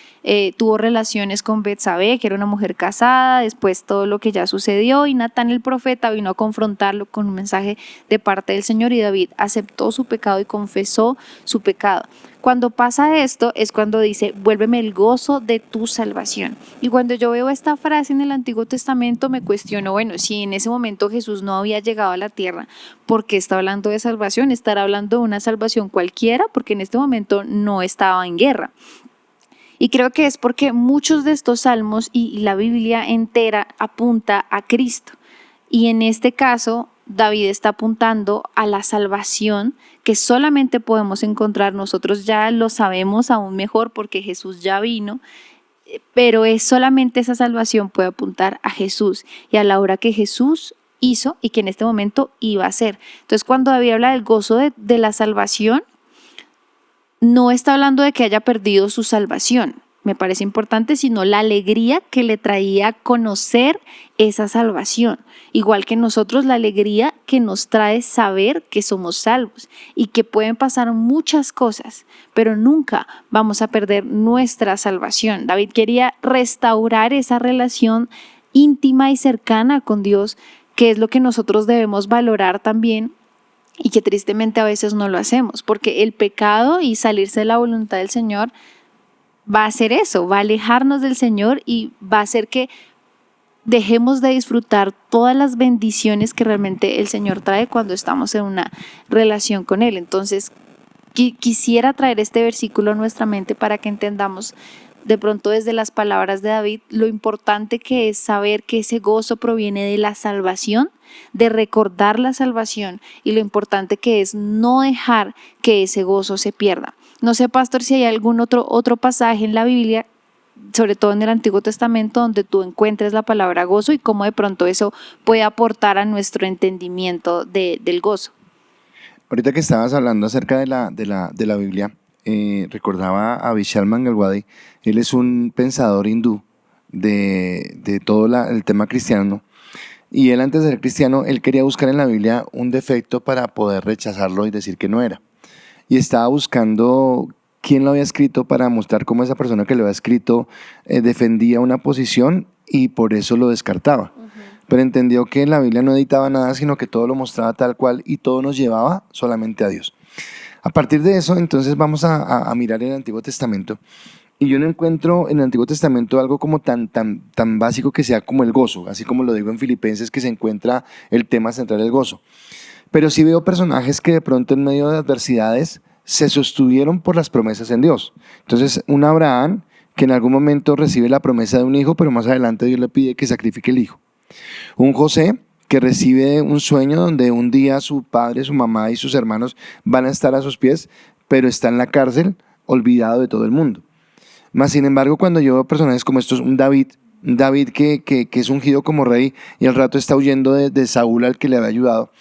tuvo relaciones con Betsabé, que era una mujer casada, después todo lo que ya sucedió, y Natán el profeta vino a confrontarlo con un mensaje de parte del Señor, y David aceptó su pecado y confesó su pecado. Cuando pasa esto es cuando dice, vuélveme el gozo de tu salvación. Y cuando yo veo esta frase en el Antiguo Testamento me cuestiono, bueno, si en ese momento Jesús no había llegado a la tierra, ¿por qué está hablando de salvación? ¿Estará hablando de una salvación cualquiera? Porque en este momento no estaba en guerra. Y creo que es porque muchos de estos salmos y la Biblia entera apunta a Cristo. Y en este caso, David está apuntando a la salvación que solamente podemos encontrar. Nosotros ya lo sabemos aún mejor porque Jesús ya vino, pero es solamente esa salvación puede apuntar a Jesús y a la obra que Jesús hizo y que en este momento iba a hacer. Entonces, cuando David habla del gozo de la salvación, no está hablando de que haya perdido su salvación, me parece importante, sino la alegría que le traía conocer esa salvación. Igual que nosotros, la alegría que nos trae saber que somos salvos y que pueden pasar muchas cosas, pero nunca vamos a perder nuestra salvación. David quería restaurar esa relación íntima y cercana con Dios, que es lo que nosotros debemos valorar también, y que tristemente a veces no lo hacemos, porque el pecado y salirse de la voluntad del Señor va a hacer eso, va a alejarnos del Señor y va a hacer que dejemos de disfrutar todas las bendiciones que realmente el Señor trae cuando estamos en una relación con Él. Entonces, quisiera traer este versículo a nuestra mente para que entendamos de pronto desde las palabras de David lo importante que es saber que ese gozo proviene de la salvación, de recordar la salvación, y lo importante que es no dejar que ese gozo se pierda. No sé, pastor, si hay algún otro pasaje en la Biblia, sobre todo en el Antiguo Testamento, donde tú encuentres la palabra gozo y cómo de pronto eso puede aportar a nuestro entendimiento del gozo. Ahorita que estabas hablando acerca de la Biblia, recordaba a Vishal Mangalwadi. Él es un pensador hindú de todo el tema cristiano, y él, antes de ser cristiano, él quería buscar en la Biblia un defecto para poder rechazarlo y decir que no era, y estaba buscando quién lo había escrito para mostrar cómo esa persona que lo había escrito defendía una posición, y por eso lo descartaba. Pero entendió que la Biblia no editaba nada, sino que todo lo mostraba tal cual y todo nos llevaba solamente a Dios. A partir de eso, entonces vamos a mirar el Antiguo Testamento, y yo no encuentro en el Antiguo Testamento algo como tan básico que sea como el gozo, así como lo digo en Filipenses, que se encuentra el tema central del gozo. Pero sí veo personajes que de pronto en medio de adversidades se sostuvieron por las promesas en Dios. Entonces, un Abraham que en algún momento recibe la promesa de un hijo, pero más adelante Dios le pide que sacrifique el hijo. Un José que recibe un sueño donde un día su padre, su mamá y sus hermanos van a estar a sus pies, pero está en la cárcel, olvidado de todo el mundo. Mas, sin embargo, cuando yo veo personajes como estos, un David que es ungido como rey y al rato está huyendo de Saúl, al que le había ayudado,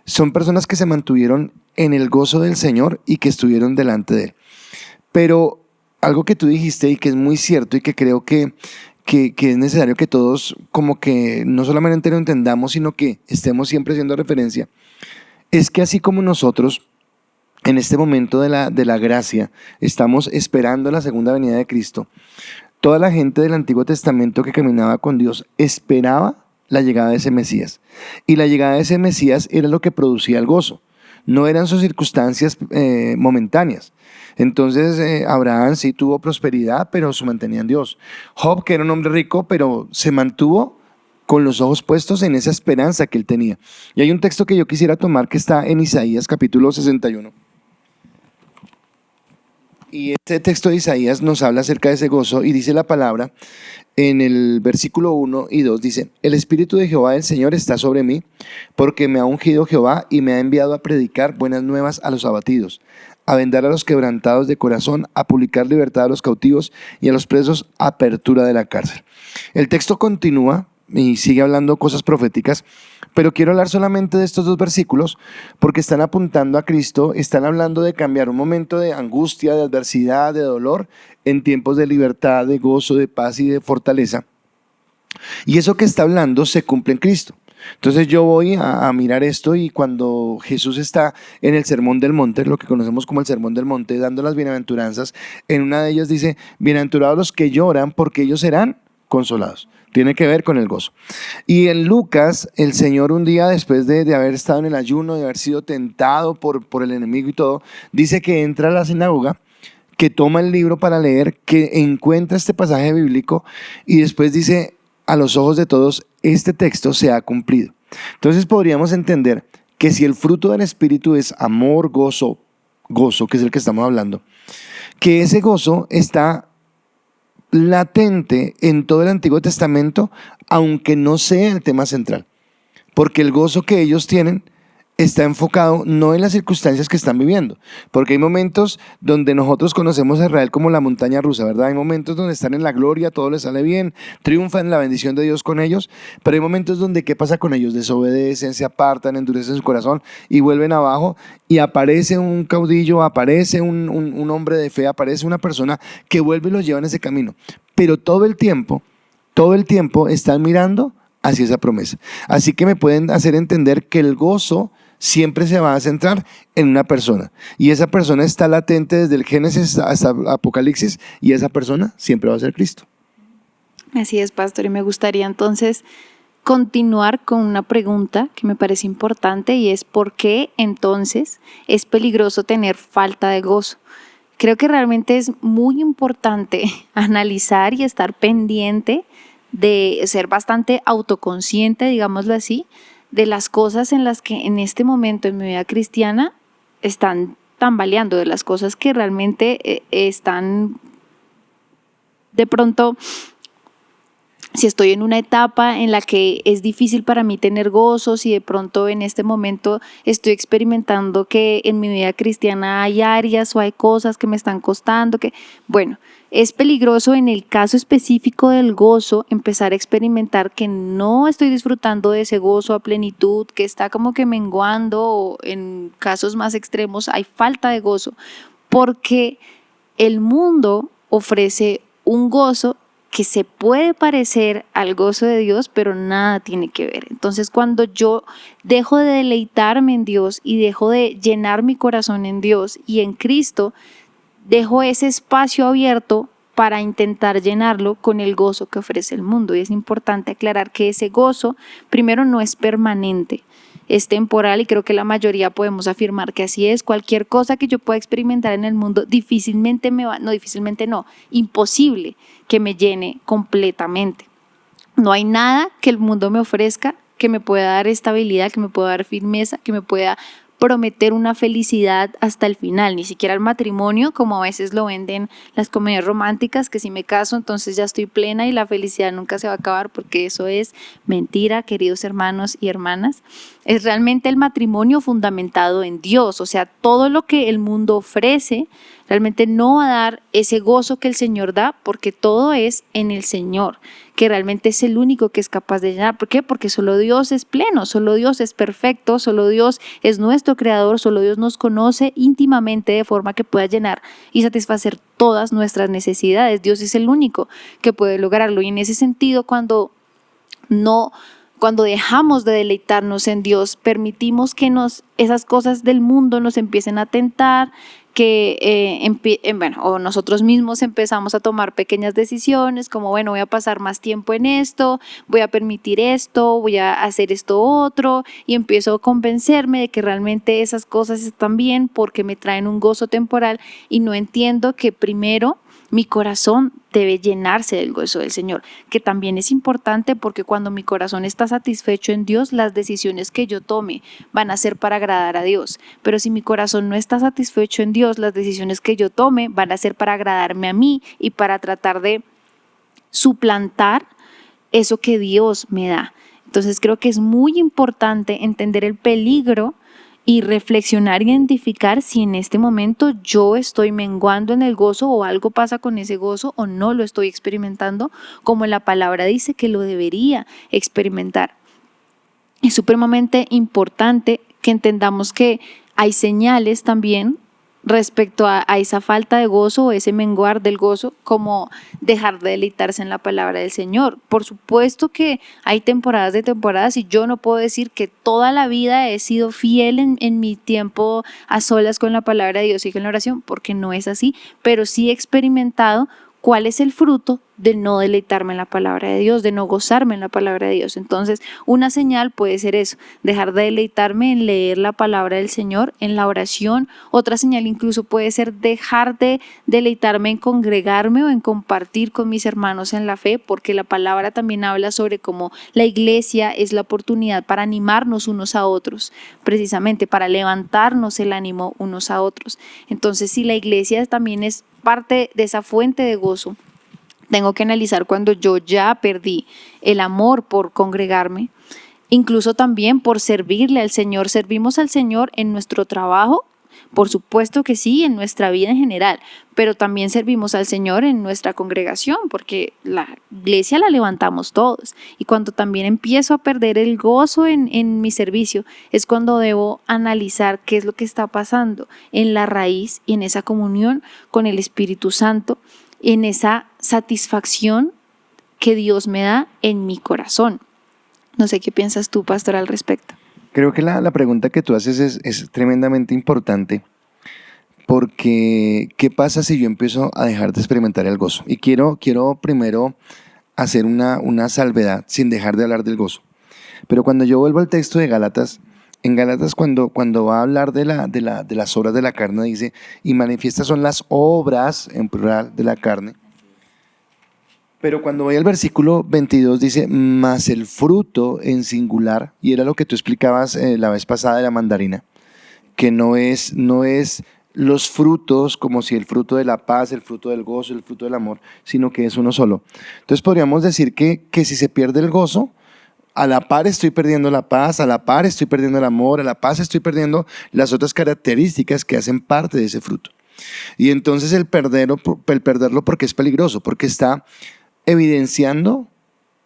son personas que se mantuvieron en el gozo del Señor y que estuvieron delante de Él. Pero algo que tú dijiste y que es muy cierto y que creo que es necesario que todos como que no solamente lo entendamos, sino que estemos siempre haciendo referencia, es que así como nosotros en este momento de la gracia estamos esperando la segunda venida de Cristo, toda la gente del Antiguo Testamento que caminaba con Dios esperaba la llegada de ese Mesías, y la llegada de ese Mesías era lo que producía el gozo, no eran sus circunstancias momentáneas. Entonces Abraham sí tuvo prosperidad, pero se mantenía en Dios. Job, que era un hombre rico, pero se mantuvo con los ojos puestos en esa esperanza que él tenía. Y hay un texto que yo quisiera tomar que está en Isaías capítulo 61. Y este texto de Isaías nos habla acerca de ese gozo, y dice la palabra en el versículo 1 y 2, dice: el Espíritu de Jehová el Señor está sobre mí, porque me ha ungido Jehová y me ha enviado a predicar buenas nuevas a los abatidos, a vendar a los quebrantados de corazón, a publicar libertad a los cautivos y a los presos apertura de la cárcel. El texto continúa y sigue hablando cosas proféticas, pero quiero hablar solamente de estos dos versículos porque están apuntando a Cristo, están hablando de cambiar un momento de angustia, de adversidad, de dolor, en tiempos de libertad, de gozo, de paz y de fortaleza. Y eso que está hablando se cumple en Cristo. Entonces yo voy a mirar esto y cuando Jesús está en el Sermón del Monte, lo que conocemos como el Sermón del Monte, dando las bienaventuranzas, en una de ellas dice, bienaventurados los que lloran porque ellos serán consolados. Tiene que ver con el gozo. Y en Lucas, el Señor un día después de haber estado en el ayuno, de haber sido tentado por el enemigo y todo, dice que entra a la sinagoga, que toma el libro para leer, que encuentra este pasaje bíblico y después dice, a los ojos de todos, este texto se ha cumplido. Entonces podríamos entender que si el fruto del Espíritu es amor, gozo, que es el que estamos hablando, que ese gozo está latente en todo el Antiguo Testamento, aunque no sea el tema central, porque el gozo que ellos tienen está enfocado no en las circunstancias que están viviendo, porque hay momentos donde nosotros conocemos a Israel como la montaña rusa, ¿verdad? Hay momentos donde están en la gloria, todo les sale bien, triunfan en la bendición de Dios con ellos, pero hay momentos donde ¿qué pasa con ellos? Desobedecen, se apartan, endurecen su corazón y vuelven abajo y aparece un caudillo, aparece un hombre de fe, aparece una persona que vuelve y los lleva en ese camino, pero todo el tiempo están mirando hacia esa promesa. Así que me pueden hacer entender que el gozo siempre se va a centrar en una persona y esa persona está latente desde el Génesis hasta Apocalipsis y esa persona siempre va a ser Cristo. Así es, pastor, y me gustaría entonces continuar con una pregunta que me parece importante y es ¿por qué entonces es peligroso tener falta de gozo? Creo que realmente es muy importante analizar y estar pendiente de ser bastante autoconsciente, digámoslo así, de las cosas en las que en este momento en mi vida cristiana están tambaleando, de las cosas que realmente están de pronto, si estoy en una etapa en la que es difícil para mí tener gozo, si de pronto en este momento estoy experimentando que en mi vida cristiana hay áreas o hay cosas que me están costando, bueno, es peligroso en el caso específico del gozo empezar a experimentar que no estoy disfrutando de ese gozo a plenitud, que está como que menguando o en casos más extremos hay falta de gozo, porque el mundo ofrece un gozo que se puede parecer al gozo de Dios, pero nada tiene que ver. Entonces, cuando yo dejo de deleitarme en Dios y dejo de llenar mi corazón en Dios y en Cristo, dejo ese espacio abierto para intentar llenarlo con el gozo que ofrece el mundo. Y es importante aclarar que ese gozo, primero, no es permanente, es temporal y creo que la mayoría podemos afirmar que así es. Cualquier cosa que yo pueda experimentar en el mundo imposible que me llene completamente. No hay nada que el mundo me ofrezca que me pueda dar estabilidad, que me pueda dar firmeza, que me pueda prometer una felicidad hasta el final, ni siquiera el matrimonio, como a veces lo venden las comedias románticas, que si me caso entonces ya estoy plena y la felicidad nunca se va a acabar, porque eso es mentira, queridos hermanos y hermanas. Es realmente el matrimonio fundamentado en Dios, o sea, todo lo que el mundo ofrece realmente no va a dar ese gozo que el Señor da, porque todo es en el Señor, que realmente es el único que es capaz de llenar. ¿Por qué? Porque solo Dios es pleno, solo Dios es perfecto, solo Dios es nuestro creador, solo Dios nos conoce íntimamente de forma que pueda llenar y satisfacer todas nuestras necesidades. Dios es el único que puede lograrlo, y en ese sentido, cuando dejamos de deleitarnos en Dios, permitimos que esas cosas del mundo nos empiecen a tentar, o nosotros mismos empezamos a tomar pequeñas decisiones como, voy a pasar más tiempo en esto, voy a permitir esto, voy a hacer esto otro, y empiezo a convencerme de que realmente esas cosas están bien porque me traen un gozo temporal, y no entiendo que primero mi corazón debe llenarse del gozo del Señor, que también es importante, porque cuando mi corazón está satisfecho en Dios, las decisiones que yo tome van a ser para agradar a Dios. Pero si mi corazón no está satisfecho en Dios, las decisiones que yo tome van a ser para agradarme a mí y para tratar de suplantar eso que Dios me da. Entonces creo que es muy importante entender el peligro y reflexionar, identificar si en este momento yo estoy menguando en el gozo o algo pasa con ese gozo o no lo estoy experimentando como la palabra dice que lo debería experimentar. Es supremamente importante que entendamos que hay señales también respecto a esa falta de gozo o ese menguar del gozo, como dejar de deleitarse en la palabra del Señor. Por supuesto que hay temporadas de temporadas y yo no puedo decir que toda la vida he sido fiel en mi tiempo a solas con la palabra de Dios y con la oración, porque no es así, pero sí he experimentado cuál es el fruto de no deleitarme en la palabra de Dios, de no gozarme en la palabra de Dios. Entonces, una señal puede ser eso, dejar de deleitarme en leer la palabra del Señor, en la oración. Otra señal incluso puede ser dejar de deleitarme en congregarme o en compartir con mis hermanos en la fe, porque la palabra también habla sobre cómo la iglesia es la oportunidad para animarnos unos a otros, precisamente para levantarnos el ánimo unos a otros. Entonces, si la iglesia también es parte de esa fuente de gozo, tengo que analizar cuando yo ya perdí el amor por congregarme, incluso también por servirle al Señor. ¿Servimos al Señor en nuestro trabajo? Por supuesto que sí, en nuestra vida en general, pero también servimos al Señor en nuestra congregación, porque la iglesia la levantamos todos. Y cuando también empiezo a perder el gozo en mi servicio, es cuando debo analizar qué es lo que está pasando en la raíz y en esa comunión con el Espíritu Santo, en esa satisfacción que Dios me da en mi corazón. No sé qué piensas tú, pastor, al respecto. Creo que la pregunta que tú haces es tremendamente importante, porque ¿qué pasa si yo empiezo a dejar de experimentar el gozo? Y quiero primero hacer una salvedad sin dejar de hablar del gozo. Pero cuando yo vuelvo al texto de Gálatas, en Gálatas cuando va a hablar de las obras de la carne, dice, y manifiestas son las obras, en plural, de la carne. Pero cuando voy al versículo 22 dice, más el fruto en singular, y era lo que tú explicabas la vez pasada de la mandarina, que no es los frutos como si el fruto de la paz, el fruto del gozo, el fruto del amor, sino que es uno solo. Entonces podríamos decir que si se pierde el gozo, a la par estoy perdiendo la paz, a la par estoy perdiendo el amor, a la par estoy perdiendo las otras características que hacen parte de ese fruto. Y entonces el perderlo porque es peligroso, porque está evidenciando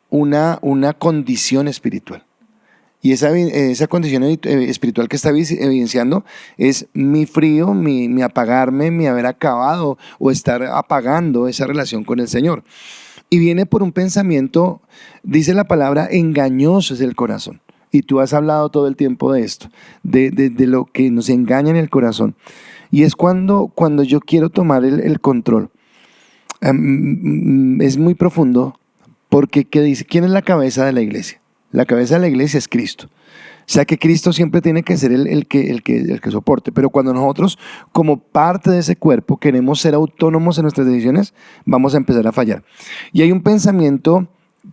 una condición espiritual. Y esa condición espiritual que está evidenciando es mi frío, mi apagarme, mi haber acabado o estar apagando esa relación con el Señor. Y viene por un pensamiento, dice la palabra, engañoso es el corazón. Y tú has hablado todo el tiempo de esto, de lo que nos engaña en el corazón. Y es cuando yo quiero tomar el control. Es muy profundo porque ¿qué dice? ¿Quién es la cabeza de la iglesia? La cabeza de la iglesia es Cristo. O sea que Cristo siempre tiene que ser el que soporte. Pero cuando nosotros, como parte de ese cuerpo, queremos ser autónomos en nuestras decisiones, vamos a empezar a fallar. Y hay un pensamiento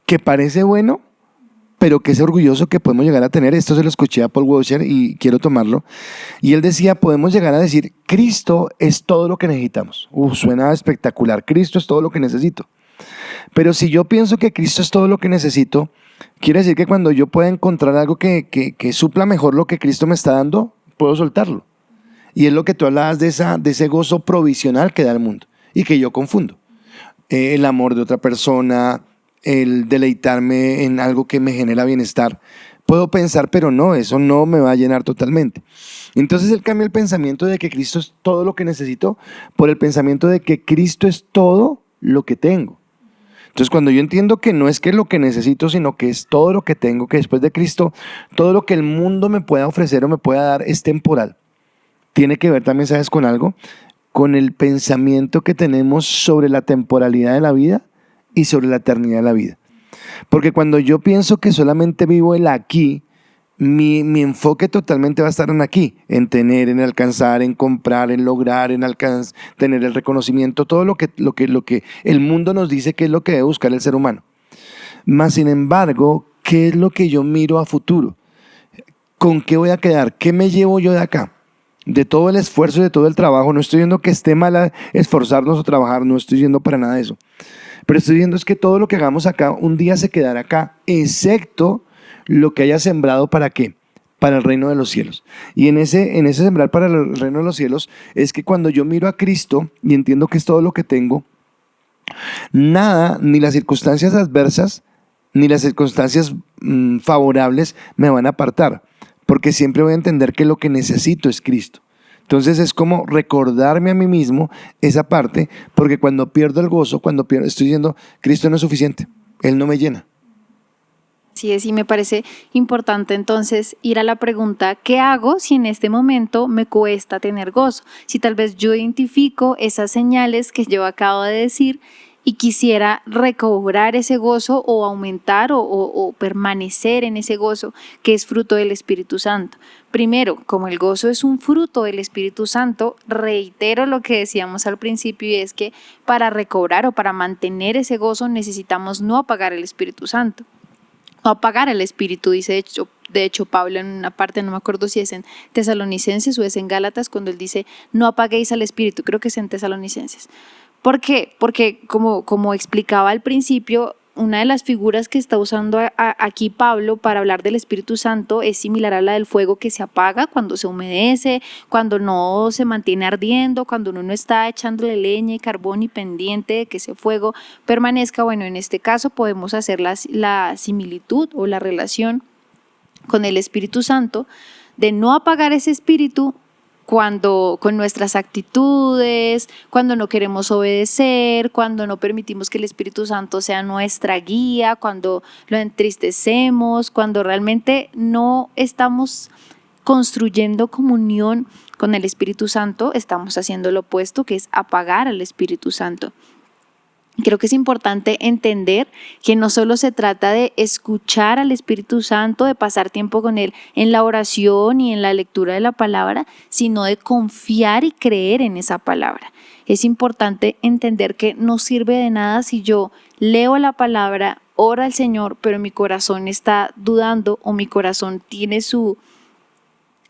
que parece bueno, pero que es orgulloso que podemos llegar a tener. Esto se lo escuché a Paul Washer y quiero tomarlo. Y él decía, podemos llegar a decir, Cristo es todo lo que necesitamos. Suena espectacular, Cristo es todo lo que necesito. Pero si yo pienso que Cristo es todo lo que necesito, quiere decir que cuando yo pueda encontrar algo que supla mejor lo que Cristo me está dando, puedo soltarlo. Y es lo que tú hablabas de ese gozo provisional que da el mundo y que yo confundo. El amor de otra persona, el deleitarme en algo que me genera bienestar. Puedo pensar, pero no, eso no me va a llenar totalmente. Entonces él cambia el pensamiento de que Cristo es todo lo que necesito por el pensamiento de que Cristo es todo lo que tengo. Entonces cuando yo entiendo que no es que lo que necesito, sino que es todo lo que tengo, que después de Cristo, todo lo que el mundo me pueda ofrecer o me pueda dar es temporal. Tiene que ver también, ¿sabes? Con algo, con el pensamiento que tenemos sobre la temporalidad de la vida y sobre la eternidad de la vida. Porque cuando yo pienso que solamente vivo el aquí, mi enfoque totalmente va a estar en aquí, en tener, en alcanzar, en comprar, en lograr, en tener el reconocimiento, todo lo que el mundo nos dice que es lo que debe buscar el ser humano. Mas, sin embargo, ¿qué es lo que yo miro a futuro? ¿Con qué voy a quedar? ¿Qué me llevo yo de acá? De todo el esfuerzo y de todo el trabajo. No estoy diciendo que esté mal esforzarnos o trabajar, no estoy diciendo para nada eso. Pero estoy diciendo es que todo lo que hagamos acá, un día se quedará acá, excepto lo que haya sembrado. ¿Para qué? Para el reino de los cielos. Y en ese sembrar para el reino de los cielos es que cuando yo miro a Cristo y entiendo que es todo lo que tengo, nada, ni las circunstancias adversas, ni las circunstancias favorables me van a apartar, porque siempre voy a entender que lo que necesito es Cristo. Entonces es como recordarme a mí mismo esa parte, porque cuando pierdo el gozo, estoy diciendo, Cristo no es suficiente, Él no me llena. Así es, y me parece importante entonces ir a la pregunta, ¿qué hago si en este momento me cuesta tener gozo? Si tal vez yo identifico esas señales que yo acabo de decir y quisiera recobrar ese gozo o aumentar o permanecer en ese gozo que es fruto del Espíritu Santo. Primero, como el gozo es un fruto del Espíritu Santo, reitero lo que decíamos al principio, y es que para recobrar o para mantener ese gozo necesitamos no apagar el Espíritu Santo. No apagar el Espíritu, dice de hecho Pablo en una parte, no me acuerdo si es en Tesalonicenses o es en Gálatas, cuando él dice no apaguéis al Espíritu, creo que es en Tesalonicenses. ¿Por qué? Porque como explicaba al principio, una de las figuras que está usando aquí Pablo para hablar del Espíritu Santo es similar a la del fuego que se apaga cuando se humedece, cuando no se mantiene ardiendo, cuando uno no está echándole leña y carbón y pendiente de que ese fuego permanezca. Bueno, en este caso podemos hacer la similitud o la relación con el Espíritu Santo de no apagar ese espíritu cuando con nuestras actitudes, cuando no queremos obedecer, cuando no permitimos que el Espíritu Santo sea nuestra guía, cuando lo entristecemos, cuando realmente no estamos construyendo comunión con el Espíritu Santo, estamos haciendo lo opuesto, que es apagar al Espíritu Santo. Creo que es importante entender que no solo se trata de escuchar al Espíritu Santo, de pasar tiempo con Él en la oración y en la lectura de la palabra, sino de confiar y creer en esa palabra. Es importante entender que no sirve de nada si yo leo la palabra, oro al Señor, pero mi corazón está dudando o mi corazón tiene su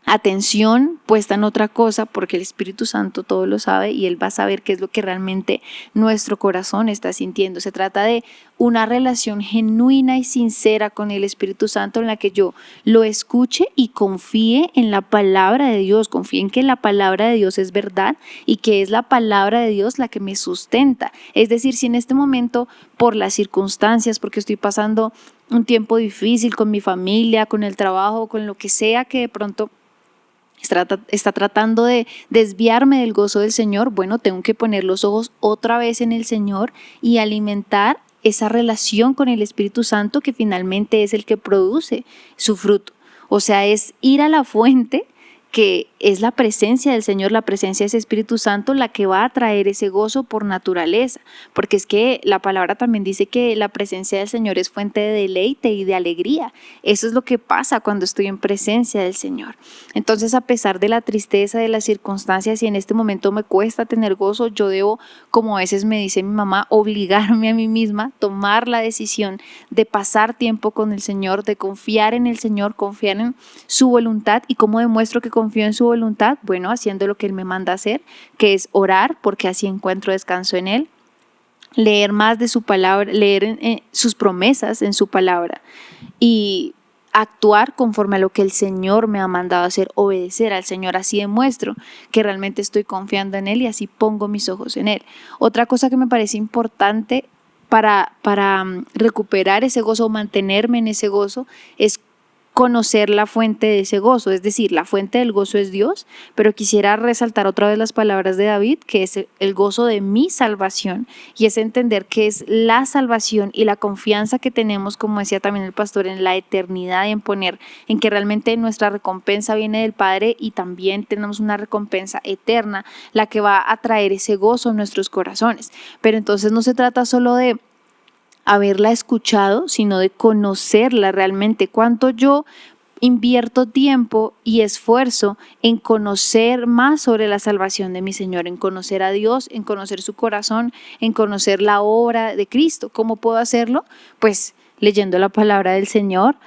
atención puesta en otra cosa, porque el Espíritu Santo todo lo sabe y Él va a saber qué es lo que realmente nuestro corazón está sintiendo. Se trata de una relación genuina y sincera con el Espíritu Santo en la que yo lo escuche y confíe en la palabra de Dios, confíe en que la palabra de Dios es verdad y que es la palabra de Dios la que me sustenta. Es decir, si en este momento por las circunstancias, porque estoy pasando un tiempo difícil con mi familia, con el trabajo, con lo que sea que de pronto está tratando de desviarme del gozo del Señor, bueno, tengo que poner los ojos otra vez en el Señor y alimentar esa relación con el Espíritu Santo que finalmente es el que produce su fruto. O sea, es ir a la fuente que es la presencia del Señor, la presencia de ese Espíritu Santo, la que va a traer ese gozo por naturaleza, porque es que la palabra también dice que la presencia del Señor es fuente de deleite y de alegría. Eso es lo que pasa cuando estoy en presencia del Señor. Entonces, a pesar de la tristeza, de las circunstancias, y en este momento me cuesta tener gozo, yo debo, como a veces me dice mi mamá, obligarme a mí misma, tomar la decisión de pasar tiempo con el Señor, de confiar en el Señor, confiar en su voluntad. ¿Y cómo demuestro que confío en su voluntad? Bueno, haciendo lo que Él me manda hacer, que es orar, porque así encuentro descanso en Él, leer más de su palabra, leer sus promesas en su palabra y actuar conforme a lo que el Señor me ha mandado hacer, obedecer al Señor. Así demuestro que realmente estoy confiando en Él y así pongo mis ojos en Él. Otra cosa que me parece importante para recuperar ese gozo, mantenerme en ese gozo, es conocer la fuente de ese gozo, es decir, la fuente del gozo es Dios, pero quisiera resaltar otra vez las palabras de David, que es el gozo de mi salvación, y es entender que es la salvación y la confianza que tenemos, como decía también el pastor, en la eternidad y en que realmente nuestra recompensa viene del Padre y también tenemos una recompensa eterna, la que va a traer ese gozo en nuestros corazones. Pero entonces no se trata solo de haberla escuchado, sino de conocerla realmente. Cuánto yo invierto tiempo y esfuerzo en conocer más sobre la salvación de mi Señor, en conocer a Dios, en conocer su corazón, en conocer la obra de Cristo. ¿Cómo puedo hacerlo? Pues leyendo la palabra del Señor,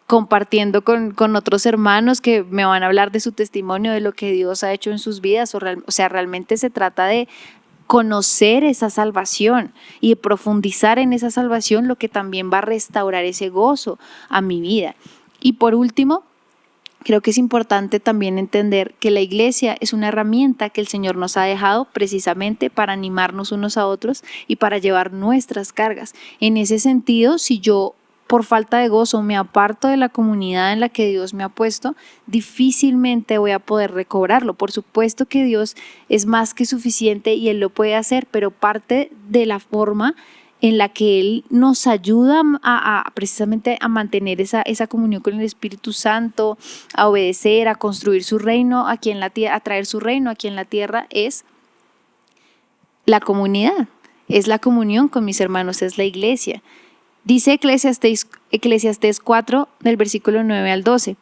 compartiendo con otros hermanos que me van a hablar de su testimonio, de lo que Dios ha hecho en sus vidas. O sea, realmente se trata de conocer esa salvación y profundizar en esa salvación, lo que también va a restaurar ese gozo a mi vida. Y por último, creo que es importante también entender que la iglesia es una herramienta que el Señor nos ha dejado precisamente para animarnos unos a otros y para llevar nuestras cargas. En ese sentido, si yo por falta de gozo me aparto de la comunidad en la que Dios me ha puesto, difícilmente voy a poder recobrarlo. Por supuesto que Dios es más que suficiente y Él lo puede hacer, pero parte de la forma en la que Él nos ayuda precisamente a mantener esa comunión con el Espíritu Santo, a obedecer, a construir su reino aquí en la tierra, a traer su reino aquí en la tierra, es la comunidad, es la comunión con mis hermanos, es la iglesia. Dice Eclesiastés 4, del versículo 9 al 12.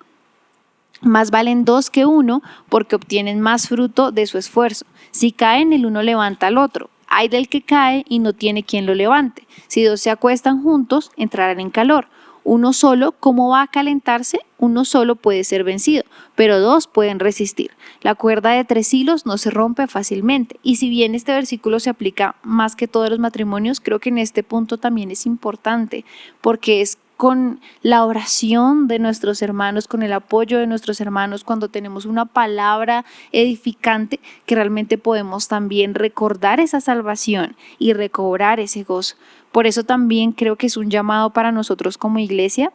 Más valen dos que uno, porque obtienen más fruto de su esfuerzo. Si caen, el uno levanta al otro. Ay del que cae y no tiene quien lo levante. Si dos se acuestan juntos, entrarán en calor. Uno solo, ¿cómo va a calentarse? Uno solo puede ser vencido, pero dos pueden resistir. La cuerda de 3 hilos no se rompe fácilmente. Y si bien este versículo se aplica más que todos los matrimonios, creo que en este punto también es importante, porque es con la oración de nuestros hermanos, con el apoyo de nuestros hermanos, cuando tenemos una palabra edificante, que realmente podemos también recordar esa salvación y recobrar ese gozo. Por eso también creo que es un llamado para nosotros como iglesia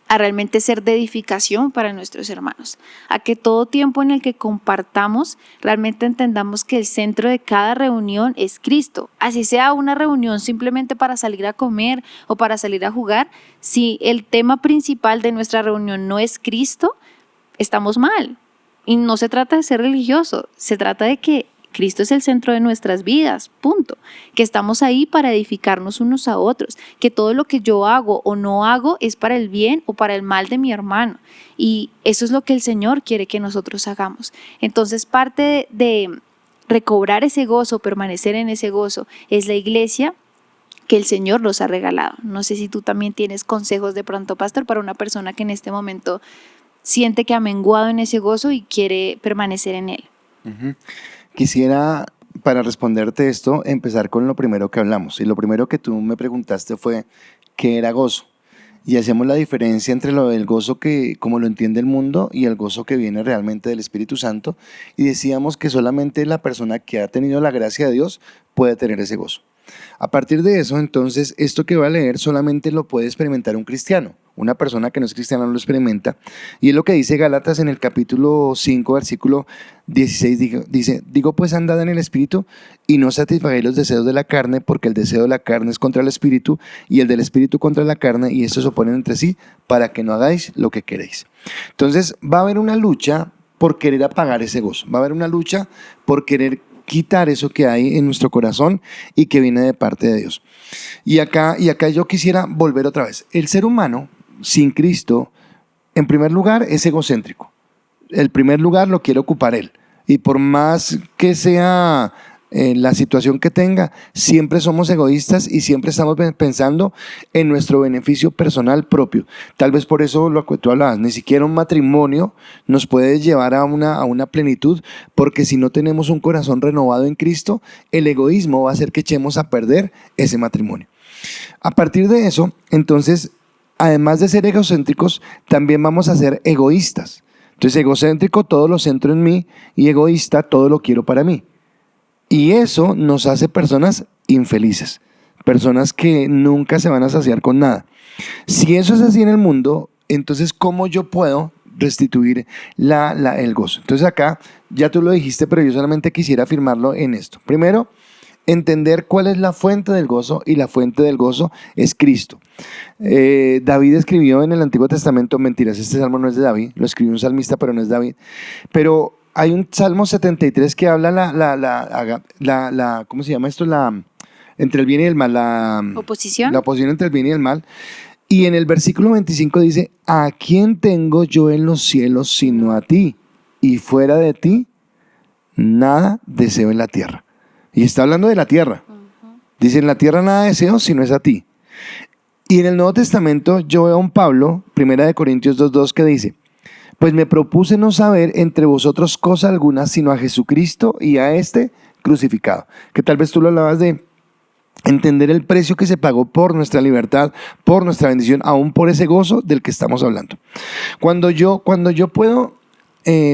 a realmente ser de edificación para nuestros hermanos, a que todo tiempo en el que compartamos realmente entendamos que el centro de cada reunión es Cristo. Así sea una reunión simplemente para salir a comer o para salir a jugar, si el tema principal de nuestra reunión no es Cristo, estamos mal. Y no se trata de ser religioso, se trata de que Cristo es el centro de nuestras vidas, punto. Que estamos ahí para edificarnos unos a otros, que todo lo que yo hago o no hago es para el bien o para el mal de mi hermano. Y eso es lo que el Señor quiere que nosotros hagamos. Entonces, parte de recobrar ese gozo, permanecer en ese gozo, es la iglesia que el Señor nos ha regalado. No sé si tú también tienes consejos de pronto, pastor, para una persona que en este momento siente que ha menguado en ese gozo y quiere permanecer en él. Uh-huh. Quisiera, para responderte esto, empezar con lo primero que hablamos. Y lo primero que tú me preguntaste fue, ¿qué era gozo? Y hacemos la diferencia entre lo del gozo que, como lo entiende el mundo, y el gozo que viene realmente del Espíritu Santo. Y decíamos que solamente la persona que ha tenido la gracia de Dios puede tener ese gozo. A partir de eso, entonces, esto que voy a leer solamente lo puede experimentar un cristiano. Una persona que no es cristiana no lo experimenta. Y es lo que dice Gálatas en el capítulo 5, versículo 16. Dice, digo pues andad en el Espíritu y no satisfagáis los deseos de la carne, porque el deseo de la carne es contra el Espíritu y el del Espíritu contra la carne, y estos se oponen entre sí para que no hagáis lo que queréis. Entonces va a haber una lucha por querer apagar ese gozo. Va a haber una lucha por querer quitar eso que hay en nuestro corazón y que viene de parte de Dios. Y acá yo quisiera volver otra vez. El ser humano sin Cristo, en primer lugar, es egocéntrico. El primer lugar lo quiere ocupar él. Y por más que sea la situación que tenga, siempre somos egoístas y siempre estamos pensando en nuestro beneficio personal propio. Tal vez por eso lo que tú hablabas, ni siquiera un matrimonio nos puede llevar a una plenitud, porque si no tenemos un corazón renovado en Cristo, el egoísmo va a hacer que echemos a perder ese matrimonio. A partir de eso, entonces, además de ser egocéntricos, también vamos a ser egoístas. Entonces, egocéntrico, todo lo centro en mí, y egoísta, todo lo quiero para mí. Y eso nos hace personas infelices, personas que nunca se van a saciar con nada. Si eso es así en el mundo, entonces, ¿cómo yo puedo restituir el gozo? Entonces acá, ya tú lo dijiste, pero yo solamente quisiera afirmarlo en esto. Primero, entender cuál es la fuente del gozo, y la fuente del gozo es Cristo. David escribió en el Antiguo Testamento, mentiras, este salmo no es de David, lo escribió un salmista, pero no es David, pero hay un Salmo 73 que habla ¿cómo se llama esto? Entre el bien y el mal, ¿Oposición? La oposición entre el bien y el mal. Y en el versículo 25 dice, ¿a quién tengo yo en los cielos sino a ti? Y fuera de ti, nada deseo en la tierra. Y está hablando de la tierra. Dice, en la tierra nada deseo sino es a ti. Y en el Nuevo Testamento yo veo a un Pablo, 1 Corintios 2:2, que dice, pues me propuse no saber entre vosotros cosa alguna sino a Jesucristo y a este crucificado. Que tal vez tú lo hablabas de entender el precio que se pagó por nuestra libertad, por nuestra bendición, aún por ese gozo del que estamos hablando. Cuando yo puedo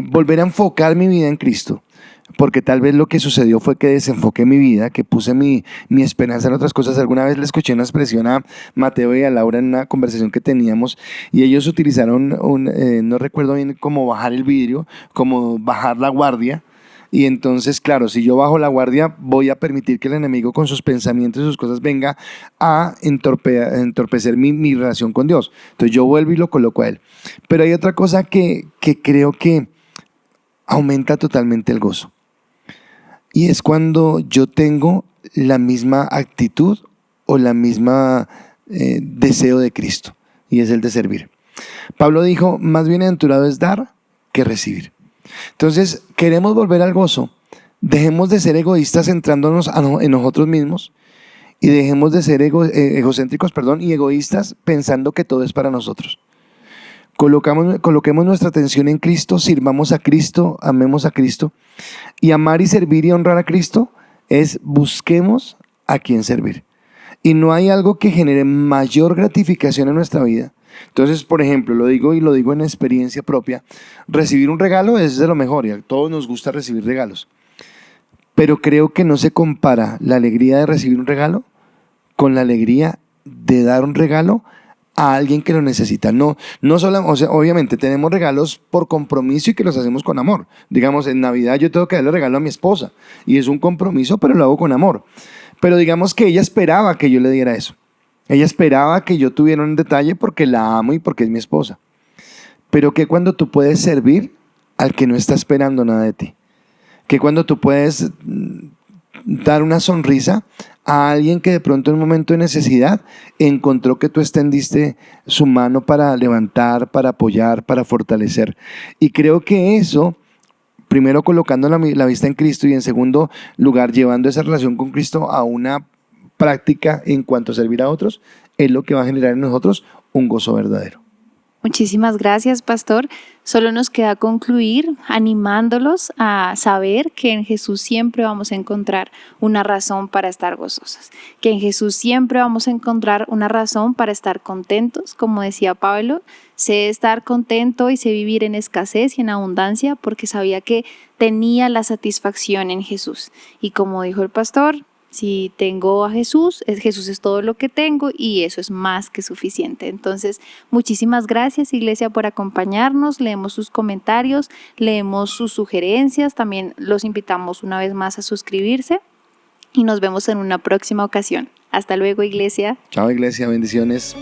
volver a enfocar mi vida en Cristo, porque tal vez lo que sucedió fue que desenfoqué mi vida, que puse mi esperanza en otras cosas. Alguna vez le escuché una expresión a Mateo y a Laura en una conversación que teníamos, y ellos utilizaron, no recuerdo bien, como bajar el vidrio, como bajar la guardia. Y entonces, claro, si yo bajo la guardia, voy a permitir que el enemigo con sus pensamientos y sus cosas venga a entorpecer mi relación con Dios. Entonces yo vuelvo y lo coloco a Él. Pero hay otra cosa que creo que aumenta totalmente el gozo. Y es cuando yo tengo la misma actitud o la misma deseo de Cristo, y es el de servir. Pablo dijo, más bienaventurado es dar que recibir. Entonces, queremos volver al gozo. Dejemos de ser egoístas centrándonos en nosotros mismos, y dejemos de ser egocéntricos, y egoístas pensando que todo es para nosotros. Coloquemos nuestra atención en Cristo, sirvamos a Cristo, amemos a Cristo. Y amar y servir y honrar a Cristo es busquemos a quién servir. Y no hay algo que genere mayor gratificación en nuestra vida. Entonces, por ejemplo, lo digo en experiencia propia, recibir un regalo es de lo mejor y a todos nos gusta recibir regalos. Pero creo que no se compara la alegría de recibir un regalo con la alegría de dar un regalo a alguien que lo necesita. No solo, o sea, obviamente tenemos regalos por compromiso y que los hacemos con amor. Digamos, en Navidad yo tengo que darle regalo a mi esposa y es un compromiso, pero lo hago con amor. Pero digamos que ella esperaba que yo le diera eso. Ella esperaba que yo tuviera un detalle porque la amo y porque es mi esposa. Pero que cuando tú puedes servir al que no está esperando nada de ti. Que cuando tú puedes dar una sonrisa a alguien que de pronto en un momento de necesidad encontró que tú extendiste su mano para levantar, para apoyar, para fortalecer. Y creo que eso, primero colocando la vista en Cristo y en segundo lugar llevando esa relación con Cristo a una práctica en cuanto a servir a otros, es lo que va a generar en nosotros un gozo verdadero. Muchísimas gracias, pastor. Solo nos queda concluir animándolos a saber que en Jesús siempre vamos a encontrar una razón para estar gozosos, que en Jesús siempre vamos a encontrar una razón para estar contentos. Como decía Pablo, sé estar contento y sé vivir en escasez y en abundancia porque sabía que tenía la satisfacción en Jesús. Y como dijo el pastor, si tengo a Jesús es todo lo que tengo y eso es más que suficiente. Entonces, muchísimas gracias, Iglesia, por acompañarnos. Leemos sus comentarios, leemos sus sugerencias. También los invitamos una vez más a suscribirse y nos vemos en una próxima ocasión. Hasta luego, Iglesia. Chao, Iglesia. Bendiciones.